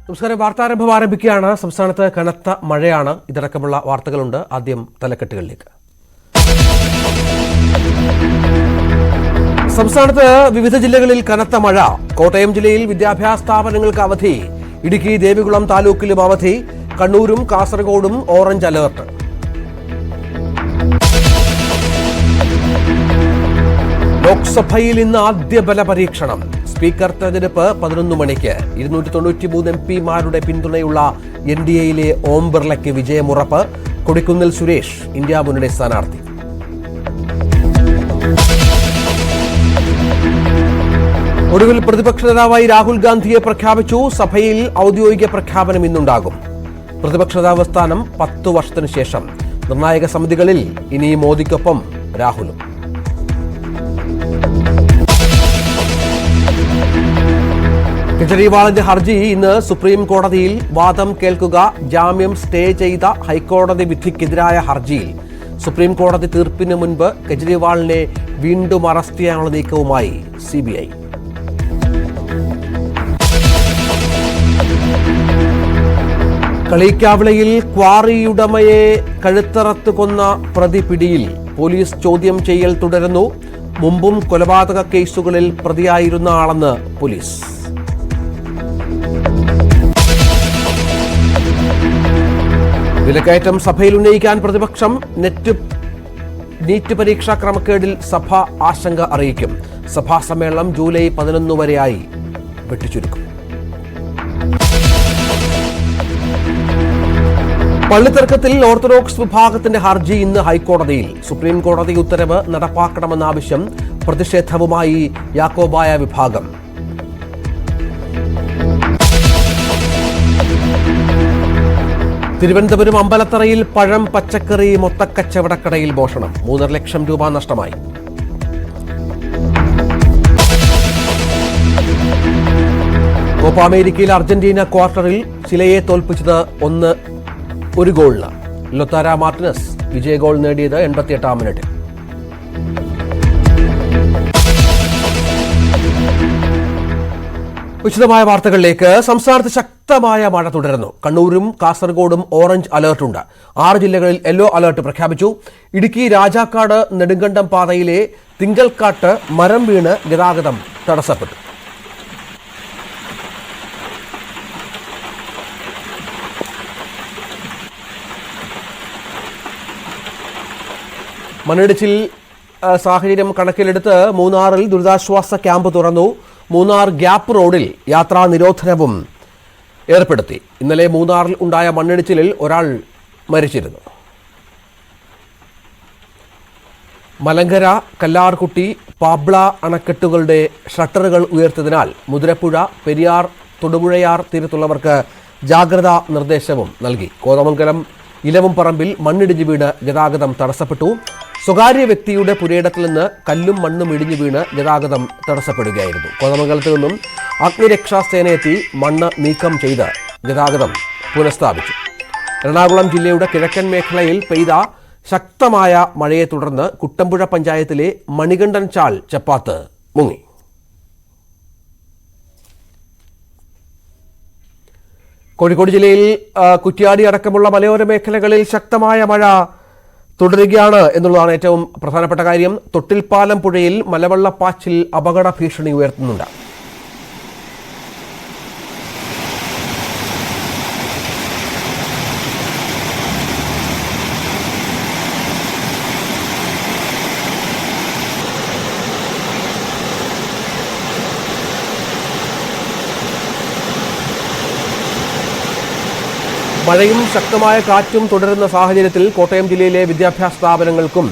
നമസ്കാരം. വാർത്താരംഭം ആരംഭിക്കുകയാണ്. സംസ്ഥാനത്ത് കനത്ത മഴയാണ്. ഇതടക്കമുള്ള വാർത്തകളുണ്ട്. ആദ്യം തലക്കെട്ടുകളിലേക്ക്. സംസ്ഥാനത്ത് വിവിധ ജില്ലകളിൽ കനത്ത മഴ. കോട്ടയം ജില്ലയിൽ വിദ്യാഭ്യാസ സ്ഥാപനങ്ങൾക്ക് അവധി. ഇടുക്കി ദേവികുളം താലൂക്കിലും അവധി. കണ്ണൂരും കാസർഗോഡും ഓറഞ്ച് അലർട്ട്. ലോക്സഭയിൽ ഇന്ന് ആദ്യ ബല പരീക്ഷണം. സ്പീക്കർ തെരഞ്ഞെടുപ്പ് 11 മണിക്ക്. 293 MP-മാരുടെ പിന്തുണയുള്ള NDAയിലെ ഓം ബിർളയ്ക്ക് വിജയമുറപ്പ്. കൊടിക്കുന്നിൽ സുരേഷ് ഇന്ത്യ മുന്നണി സ്ഥാനാർത്ഥി. ഒടുവിൽ പ്രതിപക്ഷ നേതാവായി രാഹുൽ ഗാന്ധിയെ പ്രഖ്യാപിച്ചു. സഭയിൽ ഔദ്യോഗിക പ്രഖ്യാപനം ഇന്നുണ്ടാകും. പ്രതിപക്ഷ നേതാവ് സ്ഥാനം 10 വർഷത്തിനു ശേഷം. നിർണായക സമിതികളിൽ ഇനി മോദിക്കൊപ്പം രാഹുലും. കെജ്രിവാളിന്റെ ഹർജി ഇന്ന് സുപ്രീം കോടതിയിൽ. വാദം കേൾക്കുക. ജാമ്യം സ്റ്റേ ചെയ്ത ഹൈക്കോടതി വിധിക്കെതിരായ ഹർജിയിൽ സുപ്രീം കോടതി തീർപ്പിന് മുൻപ് കെജ്രിവാളിനെ വീണ്ടും അറസ്റ്റ് ചെയ്യാനുള്ള നീക്കവുമായി CBI. കളിക്കാവിളയിൽ ക്വാറിയുടമയെ കഴുത്തറത്ത് കൊന്ന പ്രതി പിടിയിൽ. പോലീസ് ചോദ്യം ചെയ്യൽ തുടരുന്നു. മുമ്പും കൊലപാതക കേസുകളിൽ പ്രതിയായിരുന്ന ആളെന്ന് പോലീസ്. വിലക്കയറ്റം സഭയിൽ ഉന്നയിക്കാൻ പ്രതിപക്ഷം. നീറ്റ് പരീക്ഷാ ക്രമക്കേടിൽ സഭ ആശങ്ക അറിയിക്കും. സഭാ സമ്മേളനം ജൂലൈ 11 വരെയായി വെട്ടിച്ചുരുക്കും. പള്ളിത്തർക്കത്തിൽ ഓർത്തഡോക്സ് വിഭാഗത്തിന്റെ ഹർജി ഇന്ന് ഹൈക്കോടതിയിൽ. സുപ്രീം കോടതി ഉത്തരവ് നടപ്പാക്കണമെന്ന ആവശ്യം. പ്രതിഷേധവുമായി യാക്കോബായ വിഭാഗം. തിരുവനന്തപുരം അമ്പലത്തറയിൽ പഴം പച്ചക്കറി മൊത്തക്കച്ചവടക്കടയിൽ മോഷണം. 3.5 ലക്ഷം രൂപ നഷ്ടമായി. കോപ്പ അമേരിക്കയിൽ അർജന്റീന ക്വാർട്ടറിൽ ചിലയെ തോൽപ്പിച്ചത് 1 ഗോളിന്. ലൊത്താര മാർട്ടിനസ് വിജയ ഗോൾ നേടിയത് 88-ാം മിനിറ്റിൽ. വിശദമായ വാർത്തകളിലേക്ക്. സംസ്ഥാനത്ത് ശക്തമായ മഴ തുടരുന്നു. കണ്ണൂരും കാസർഗോഡും ഓറഞ്ച് അലർട്ടുണ്ട്. 6 ജില്ലകളിൽ യെല്ലോ അലർട്ട് പ്രഖ്യാപിച്ചു. ഇടുക്കി രാജാക്കാട് നെടുങ്കണ്ടം പാതയിലെ തിങ്കൽക്കാട്ട് മരം വീണ് ഗതാഗതം തടസ്സപ്പെട്ടു. മണ്ണിടിച്ചിൽ സാഹചര്യം കണക്കിലെടുത്ത് മൂന്നാറിൽ ദുരിതാശ്വാസ ക്യാമ്പ് തുറന്നു. മൂന്നാർ ഗ്യാപ്പ് റോഡിൽ യാത്രാ നിരോധനവും ഏർപ്പെടുത്തി. ഇന്നലെ മൂന്നാറിൽ ഉണ്ടായ മണ്ണിടിച്ചിലിൽ ഒരാൾ മരിച്ചിരുന്നു. മലങ്കര, കല്ലാർകുട്ടി, പാബ്ല അണക്കെട്ടുകളുടെ ഷട്ടറുകൾ ഉയർത്തിയതിനാൽ മുതിരപ്പുഴ, പെരിയാർ, തൊടുപുഴയാർ തീരത്തുള്ളവർക്ക് ജാഗ്രതാ നിർദ്ദേശവും നൽകി. കോതമംഗലം ഇലവുംപറമ്പിൽ മണ്ണിടിഞ്ഞു വീണ് ഗതാഗതം തടസ്സപ്പെട്ടു. സ്വകാര്യ വ്യക്തിയുടെ പുരയിടത്തിൽ നിന്ന് കല്ലും മണ്ണും ഇടിഞ്ഞു വീണ് ഗതാഗതം തടസ്സപ്പെടുകയായിരുന്നു. കോതമംഗലത്ത് നിന്നും അഗ്നിരക്ഷാസേനയെത്തി മണ്ണ് നീക്കം ചെയ്ത് ഗതാഗതം പുനഃസ്ഥാപിച്ചു. എറണാകുളം ജില്ലയുടെ കിഴക്കൻ മേഖലയിൽ പെയ്ത ശക്തമായ മഴയെ തുടർന്ന് കുട്ടമ്പുഴ പഞ്ചായത്തിലെ മണികണ്ഠൻ ചാൽ ചപ്പാത്ത് മുങ്ങി. കോഴിക്കോട് ജില്ലയിൽ കുറ്റ്യാടി അടക്കമുള്ള മലയോര മേഖലകളിൽ ശക്തമായ മഴ തുടരുകയാണ് എന്നുള്ളതാണ് ഏറ്റവും പ്രധാനപ്പെട്ട കാര്യം. തൊട്ടിൽപ്പാലം പുഴയിൽ മലവെള്ളപ്പാച്ചിൽ അപകട ഭീഷണി ഉയർത്തുന്നുണ്ട്. മഴയും ശക്തമായ കാറ്റും തുടരുന്ന സാഹചര്യത്തിൽ കോട്ടയം ജില്ലയിലെ വിദ്യാഭ്യാസ സ്ഥാപനങ്ങൾക്കും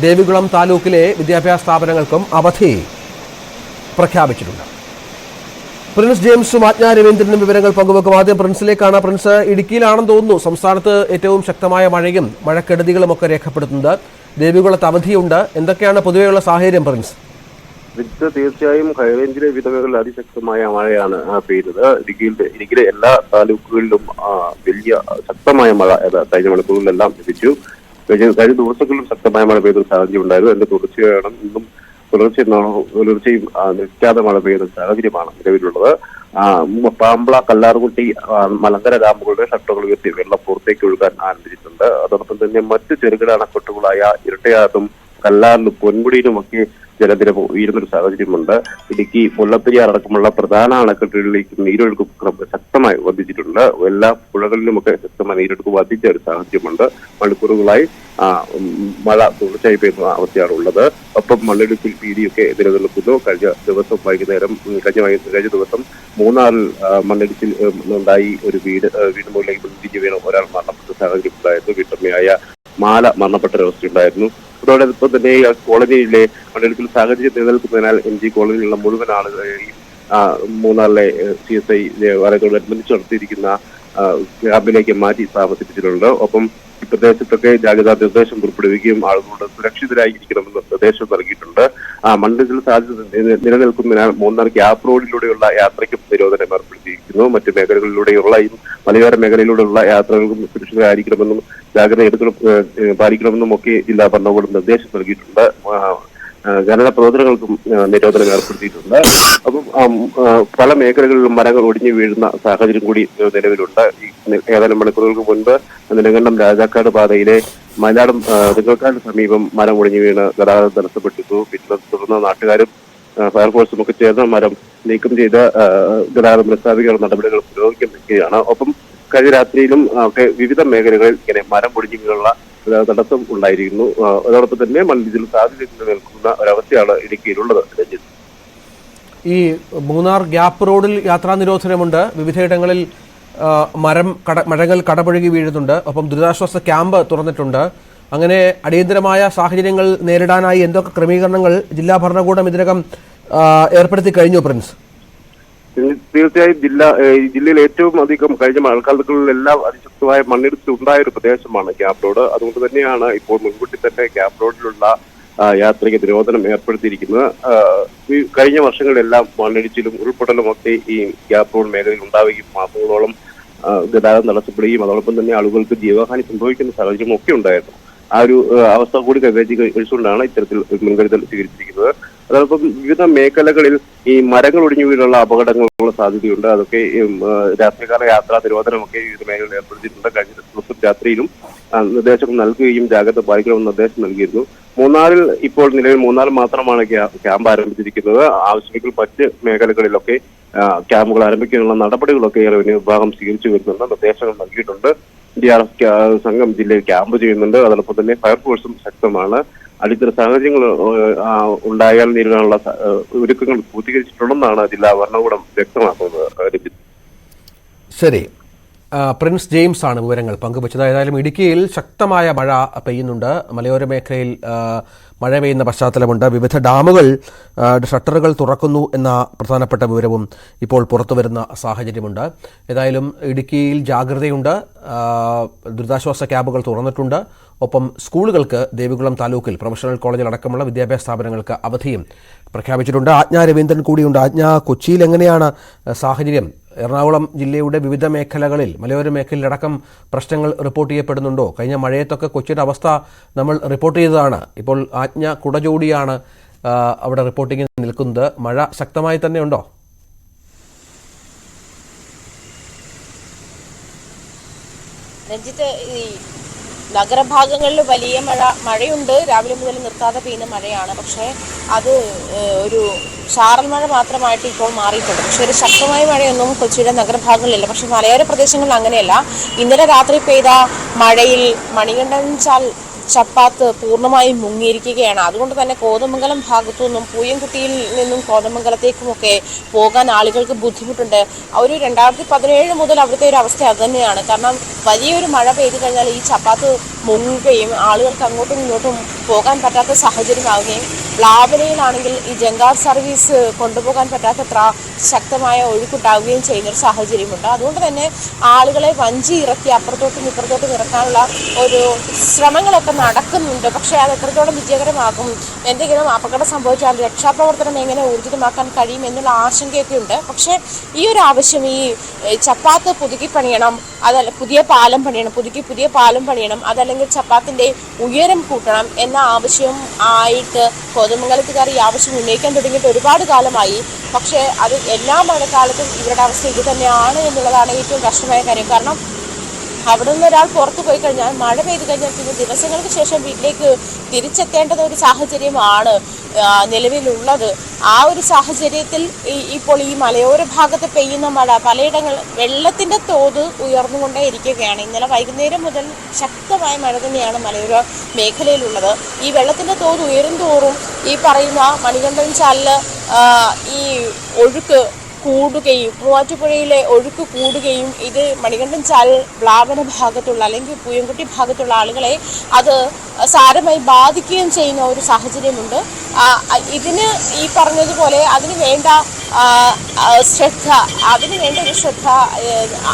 ദേവികുളം താലൂക്കിലെ വിദ്യാഭ്യാസ സ്ഥാപനങ്ങൾക്കും അവധി പ്രഖ്യാപിച്ചിട്ടുണ്ട്. പ്രിൻസ് ജെയിംസും ആജ്ഞ രവീന്ദ്രനും വിവരങ്ങൾ പങ്കുവെക്കും. ആദ്യം പ്രിൻസിലേക്കാണ്. പ്രിൻസ്, ഇടുക്കിയിലാണെന്ന് തോന്നുന്നു സംസ്ഥാനത്ത് ഏറ്റവും ശക്തമായ മഴയും മഴക്കെടുതികളും ഒക്കെ രേഖപ്പെടുത്തുന്നത്. ദേവികുളത്ത് അവധിയുണ്ട്. എന്തൊക്കെയാണ് പൊതുവെയുള്ള സാഹചര്യം പ്രിൻസ്? തീർച്ചയായും ഹൈറേഞ്ചിലെ വിധവകളിൽ അതിശക്തമായ മഴയാണ് പെയ്തത്. ഇടുക്കിയിലെ എല്ലാ താലൂക്കുകളിലും വലിയ ശക്തമായ മഴ കഴിഞ്ഞ മണിക്കൂറിലെല്ലാം ലഭിച്ചു. കഴിഞ്ഞ ദിവസങ്ങളിലും ശക്തമായ മഴ പെയ്ത സാഹചര്യം ഉണ്ടായിരുന്നു. അതിന്റെ തുടർച്ചയാണ് ഇന്നും പുലർച്ചെയും നിൽക്കാതെ മഴ പെയ്യുന്ന സാഹചര്യമാണ് നിലവിലുള്ളത്. പാമ്പള, കല്ലാർകുട്ടി, മലങ്കര ഡാമുകളുടെ ഷട്ടറുകൾ ഉയർത്തി വെള്ളം പുറത്തേക്ക് ഒഴുകാൻ ആരംഭിച്ചിട്ടുണ്ട്. അതോടൊപ്പം തന്നെ മറ്റ് ചെറുകിട അണക്കെട്ടുകളായ ഇരട്ടയാറും കല്ലാറിലും പൊന്മുടിയിലുമൊക്കെ ജലനിരപ്പ് ഉയരുന്നൊരു സാഹചര്യമുണ്ട്. ഇടുക്കി, മുല്ലപ്പെരിയാർ അടക്കമുള്ള പ്രധാന അണക്കെട്ടുകളിലേക്ക് നീരൊഴുക്ക് ശക്തമായി വർദ്ധിച്ചിട്ടുണ്ട്. എല്ലാ പുഴകളിലുമൊക്കെ ശക്തമായ നീരൊഴുക്ക് വർദ്ധിച്ച ഒരു സാഹചര്യമുണ്ട്. മണിക്കൂറുകളായി മഴ തുടർച്ചയായി പെയ്യുന്ന അവസ്ഥയാണ് ഉള്ളത്. ഒപ്പം മണ്ണിടിച്ചിൽ ഭീതിയൊക്കെ നിലനിൽക്കുന്നു. കഴിഞ്ഞ ദിവസം മൂന്നാറിൽ മണ്ണിടിച്ചിൽ ഉണ്ടായി. ഒരു വീട് മുകളിലേക്ക് തിരിഞ്ഞു വീണ ഒരാൾ മരണപ്പെട്ട സാഹചര്യം ഉണ്ടായിരുന്നു. വീട്ടമ്മയായ മാല മരണപ്പെട്ട ഒരവസ്ഥയുണ്ടായിരുന്നു. അതോടൊപ്പം തന്നെ കോളനിയിലെ മണ്ണിടിച്ചിൽ സാഹചര്യം നിലനിൽക്കുന്നതിനാൽ MG കോളനിയിലുള്ള മുഴുവൻ ആളുകളെയും മൂന്നാറിലെ CSI വലയത്തോടനുബന്ധിച്ച് നടത്തിയിരിക്കുന്ന ക്യാമ്പിലേക്ക് മാറ്റി താമസിപ്പിച്ചിട്ടുണ്ട്. ഒപ്പം ഈ പ്രദേശത്തൊക്കെ ജാഗ്രതാ നിർദ്ദേശം പുറപ്പെടുവിക്കുകയും ആളുകളോട് സുരക്ഷിതരായിരിക്കണമെന്ന് നിർദ്ദേശം നൽകിയിട്ടുണ്ട്. മണ്ണിടിച്ചിൽ സാധ്യത നിലനിൽക്കുന്നതിനാൽ മൂന്നാർ ഗ്യാപ്പ് റോഡിലൂടെയുള്ള യാത്രയ്ക്കും നിരോധനം ഏർപ്പെടുത്തിയിരിക്കുന്നു. മറ്റു മേഖലകളിലൂടെയുള്ള ഈ മലയോര മേഖലയിലൂടെയുള്ള യാത്രകൾക്കും സുരക്ഷിതരായിരിക്കണമെന്നും ജാഗ്രത പാലിക്കണമെന്നും ഒക്കെ ജില്ലാ ഭരണകൂടം നിർദ്ദേശം നൽകിയിട്ടുണ്ട്. ഖനന പ്രവർത്തനങ്ങൾക്കും നിരോധനം ഏർപ്പെടുത്തിയിട്ടുണ്ട്. അപ്പം പല മേഖലകളിലും മരങ്ങൾ ഒടിഞ്ഞു വീഴുന്ന സാഹചര്യം കൂടി നിലവിലുണ്ട്. ഏതാനും മണിക്കൂറുകൾക്ക് മുൻപ് നെടുങ്കണ്ടം രാജാക്കാട് പാതയിലെ മലയാളം നിങ്ങൾക്കാട് സമീപം മരം ഒടിഞ്ഞു വീണ് ഗതാഗതം തടസ്സപ്പെട്ടിരുന്നു. പിന്നെ തുടർന്ന് നാട്ടുകാരും ഫയർഫോഴ്സും ഒക്കെ ചേർന്ന് മരം നീക്കം ചെയ്ത് ഗതാഗതം പുനഃസ്ഥാപിക്കാനുള്ള നടപടികൾ പുരോഗമിക്കുകയാണ്. ഒപ്പം കഴിഞ്ഞ രാത്രിയിലും ഒക്കെ വിവിധ മേഖലകളിൽ ഇങ്ങനെ മരം ഒടിഞ്ഞു വീണുള്ള തടസ്സം ഉണ്ടായിരിക്കുന്നു. അതോടൊപ്പം തന്നെ മണ്ണിടിച്ചിൽ സാധ്യത നിലനിൽക്കുന്ന ഒരവസ്ഥയാണ് ഇടുക്കിയിലുള്ളത്. ഈ മൂന്നാർ ഗ്യാപ്പ് റോഡിൽ യാത്രാ നിരോധനമുണ്ട്. വിവിധയിടങ്ങളിൽ മരങ്ങൾ കടപുഴകി വീഴുന്നുണ്ട്. ഒപ്പം ദുരിതാശ്വാസ ക്യാമ്പ് തുറന്നിട്ടുണ്ട്. അങ്ങനെ അടിയന്തരമായ സാഹചര്യങ്ങൾ നേരിടാനായി എന്തൊക്കെ ക്രമീകരണങ്ങൾ ജില്ലാ ഭരണകൂടം ഇതിനകം ഏർപ്പെടുത്തി കഴിഞ്ഞു പ്രിൻസ്? തീർച്ചയായും ജില്ലയിൽ ഏറ്റവും അധികം കഴിഞ്ഞ മഴക്കാലങ്ങളിലെല്ലാം അതിശക്തമായ മണ്ണിടിച്ചിൽ ഉണ്ടായ ഒരു പ്രദേശമാണ് ഗ്യാപ്പ് റോഡ്. അതുകൊണ്ട് തന്നെയാണ് ഇപ്പോൾ മുൻകൂട്ടി തന്നെ ഗ്യാപ്പ് റോഡിലുള്ള യാത്രയ്ക്ക് നിരോധനം ഏർപ്പെടുത്തിയിരിക്കുന്നത്. കഴിഞ്ഞ വർഷങ്ങളിലെല്ലാം മണ്ണിടിച്ചിലും ഉരുൾപൊട്ടലും ഒക്കെ ഈ ഗ്യാപ്പ് റോഡ് മേഖലയിൽ ഉണ്ടാവുകയും മാസങ്ങളോളം ഗതാഗതം തടസ്സപ്പെടുകയും അതോടൊപ്പം തന്നെ ആളുകൾക്ക് ജീവഹാനി സംഭവിക്കുന്ന സാഹചര്യം ഒക്കെ ഉണ്ടായിരുന്നു. ആ ഒരു അവസ്ഥ കൂടി കഴിച്ചുകൊണ്ടാണ് ഇത്തരത്തിൽ മുൻകരുതൽ സ്വീകരിച്ചിരിക്കുന്നത്. അതോടൊപ്പം വിവിധ മേഖലകളിൽ ഈ മരങ്ങൾ ഒടിഞ്ഞു വീഴുള്ള അപകടങ്ങളുള്ള സാധ്യതയുണ്ട്. അതൊക്കെ രാത്രികാല യാത്രാ നിരോധനമൊക്കെ വിവിധ മേഖലകളിൽ ഏർപ്പെടുത്തിയിട്ടുണ്ട്. കഴിഞ്ഞ ദിവസം രാത്രിയിലും നിർദ്ദേശം നൽകുകയും ജാഗ്രത പാലിക്കണമെന്ന് നിർദ്ദേശം നൽകിയിരുന്നു. മൂന്നാറിൽ ഇപ്പോൾ നിലവിൽ മൂന്നാറിൽ മാത്രമാണ് ക്യാമ്പ് ആരംഭിച്ചിരിക്കുന്നത്. ആവശ്യമെങ്കിൽ മറ്റ് മേഖലകളിലൊക്കെ ക്യാമ്പുകൾ ആരംഭിക്കാനുള്ള നടപടികളൊക്കെ റവന്യൂ വിഭാഗം സ്വീകരിച്ചു വരുന്നുണ്ട്. നിർദ്ദേശങ്ങൾ നൽകിയിട്ടുണ്ട്. DRF സംഘം ജില്ലയിൽ ക്യാമ്പ് ചെയ്യുന്നുണ്ട്. അതോടൊപ്പം തന്നെ ഫയർഫോഴ്സും ശക്തമാണ്. അടിയന്തര സാഹചര്യങ്ങൾ ഉണ്ടായാൽ നേരിടാനുള്ള ഒരുക്കങ്ങൾ പൂർത്തീകരിച്ചിട്ടുണ്ടെന്നാണ് ജില്ലാ ഭരണകൂടം വ്യക്തമാക്കുന്നത്. ശരി, പ്രിൻസ് ജെയിംസ് ആണ് വിവരങ്ങൾ പങ്കുവച്ചത്. ഏതായാലും ഇടുക്കിയിൽ ശക്തമായ മഴ പെയ്യുന്നുണ്ട്. മലയോര മേഖലയിൽ മഴ പെയ്യുന്ന പശ്ചാത്തലമുണ്ട്. വിവിധ ഡാമുകൾ ഷട്ടറുകൾ തുറക്കുന്നു എന്ന പ്രധാനപ്പെട്ട വിവരവും ഇപ്പോൾ പുറത്തു വരുന്ന സാഹചര്യമുണ്ട്. ഏതായാലും ഇടുക്കിയിൽ ജാഗ്രതയുണ്ട്. ദുരിതാശ്വാസ ക്യാമ്പുകൾ തുറന്നിട്ടുണ്ട്. ഒപ്പം സ്കൂളുകൾക്ക് ദേവികുളം താലൂക്കിൽ പ്രൊഫഷണൽ കോളേജിലടക്കമുള്ള വിദ്യാഭ്യാസ സ്ഥാപനങ്ങൾക്ക് അവധിയും പ്രഖ്യാപിച്ചിട്ടുണ്ട്. ആജ്ഞ രവീന്ദ്രൻ കൂടിയുണ്ട്. ആജ്ഞ, കൊച്ചിയിൽ എങ്ങനെയാണ് സാഹചര്യം? എറണാകുളം ജില്ലയുടെ വിവിധ മേഖലകളിൽ മലയോര മേഖലയിലടക്കം പ്രശ്നങ്ങൾ റിപ്പോർട്ട് ചെയ്യപ്പെടുന്നുണ്ടോ? കഴിഞ്ഞ മഴയത്തൊക്കെ കൊച്ചിയുടെ അവസ്ഥ നമ്മൾ റിപ്പോർട്ട് ചെയ്തതാണ്. ഇപ്പോൾ ആജ്ഞ കുടചൂടിയാണ് അവിടെ റിപ്പോർട്ടിങ്ങിൽ നിൽക്കുന്നത്. മഴ ശക്തമായി തന്നെ ഉണ്ടോ? രഞ്ജിത്ത്, ഈ നഗരഭാഗങ്ങളിൽ വലിയ മഴയുണ്ട്. രാവിലെ മുതൽ നിർത്താതെ പെയ്യുന്ന മഴയാണ്. പക്ഷേ അത് ഒരു ചാറൽ മഴ മാത്രമായിട്ട് ഇപ്പോൾ മാറിയിട്ടുണ്ട്. പക്ഷേ ഒരു ശക്തമായ മഴയൊന്നും കൊച്ചിയുടെ നഗരഭാഗങ്ങളിലില്ല. പക്ഷേ മലയോര പ്രദേശങ്ങളിൽ അങ്ങനെയല്ല. ഇന്നലെ രാത്രി പെയ്ത മഴയിൽ മണികണ്ഠൻചാൽ ചപ്പാത്ത് പൂർണ്ണമായും മുങ്ങിയിരിക്കുകയാണ്. അതുകൊണ്ട് തന്നെ കോതമംഗലം ഭാഗത്തു നിന്നും പൂയംകുട്ടിയിൽ നിന്നും കോതമംഗലത്തേക്കുമൊക്കെ പോകാൻ ആളുകൾക്ക് ബുദ്ധിമുട്ടുണ്ട്. ഒരു 2017 മുതൽ അവിടുത്തെ ഒരു അവസ്ഥ അതുതന്നെയാണ്. കാരണം വലിയൊരു മഴ പെയ്തു കഴിഞ്ഞാൽ ഈ ചപ്പാത്ത് മുങ്ങുകയും ആളുകൾക്ക് അങ്ങോട്ടും ഇങ്ങോട്ടും പോകാൻ പറ്റാത്ത സാഹചര്യമാവുകയും പ്ലാവലയിലാണെങ്കിൽ ഈ ജങ്കാർ സർവീസ് കൊണ്ടുപോകാൻ പറ്റാത്തത്ര ശക്തമായ ഒഴുക്കുണ്ടാവുകയും ചെയ്യുന്നൊരു സാഹചര്യമുണ്ട്. അതുകൊണ്ട് തന്നെ ആളുകളെ വഞ്ചി ഇറക്കി അപ്പുറത്തോട്ടും ഇപ്പുറത്തോട്ടും ഇറക്കാനുള്ള ഒരു ശ്രമങ്ങളൊക്കെ നടക്കുന്നുണ്ട്. പക്ഷേ അത് എത്രത്തോളം വിജയകരമാകും, എന്തെങ്കിലും അപകടം സംഭവിച്ചാൽ രക്ഷാപ്രവർത്തനം എങ്ങനെ ഊർജിതമാക്കാൻ കഴിയും എന്നുള്ള ആശങ്കയൊക്കെ ഉണ്ട്. പക്ഷേ ഈ ഒരു ആവശ്യം, ഈ ചപ്പാത്ത് പുതുക്കി പണിയണം, അതല്ല പുതിയ പാലം പണിയണം, പുതിയ പാലം പണിയണം, അതല്ലെങ്കിൽ ചപ്പാത്തിൻ്റെ ഉയരം കൂട്ടണം എന്ന എന്ന ആവശ്യം ആയിട്ട് കോതമംഗലത്തുകാർ ഈ ആവശ്യം ഉന്നയിക്കാൻ തുടങ്ങിയിട്ട് ഒരുപാട് കാലമായി. പക്ഷേ അത് എല്ലാ മഴക്കാലത്തും ഇവരുടെ അവസ്ഥ ഇത് തന്നെയാണ് എന്നുള്ളതാണ് ഏറ്റവും കഷ്ടമായ കാര്യം. കാരണം അവിടെ നിന്ന് ഒരാൾ പുറത്തു പോയി കഴിഞ്ഞാൽ മഴ പെയ്ത് കഴിഞ്ഞാൽ പിന്നെ ദിവസങ്ങൾക്ക് ശേഷം വീട്ടിലേക്ക് തിരിച്ചെത്തേണ്ടുന്ന ഒരു സാഹചര്യമാണ് നിലവിലുള്ളത്. ആ ഒരു സാഹചര്യത്തിൽ ഇപ്പോൾ ഈ മലയോര ഭാഗത്ത് പെയ്യുന്ന മഴ പലയിടങ്ങളിൽ വെള്ളത്തിൻ്റെ തോത് ഉയർന്നുകൊണ്ടേ ഇരിക്കുകയാണ്. ഇന്നലെ വൈകുന്നേരം മുതൽ ശക്തമായ മഴ തന്നെയാണ് മലയോര മേഖലയിലുള്ളത്. ഈ വെള്ളത്തിൻ്റെ തോത് ഉയരുന്തോറും ഈ പറയുന്ന മണികണ്ഠൻ ചാലില് ഈ ഒഴുക്ക് കൂടുകയും മൂവാറ്റുപുഴയിലെ ഒഴുക്ക് കൂടുകയും ഇത് മണികണ്ഠൻ ചാൽ വ്ലാപന ഭാഗത്തുള്ള അല്ലെങ്കിൽ പൂയംകുട്ടി ഭാഗത്തുള്ള ആളുകളെ അത് സാരമായി ബാധിക്കുകയും ചെയ്യുന്ന ഒരു സാഹചര്യമുണ്ട്. ഇതിന് ഈ പറഞ്ഞതുപോലെ അതിന് വേണ്ട ഒരു ശ്രദ്ധ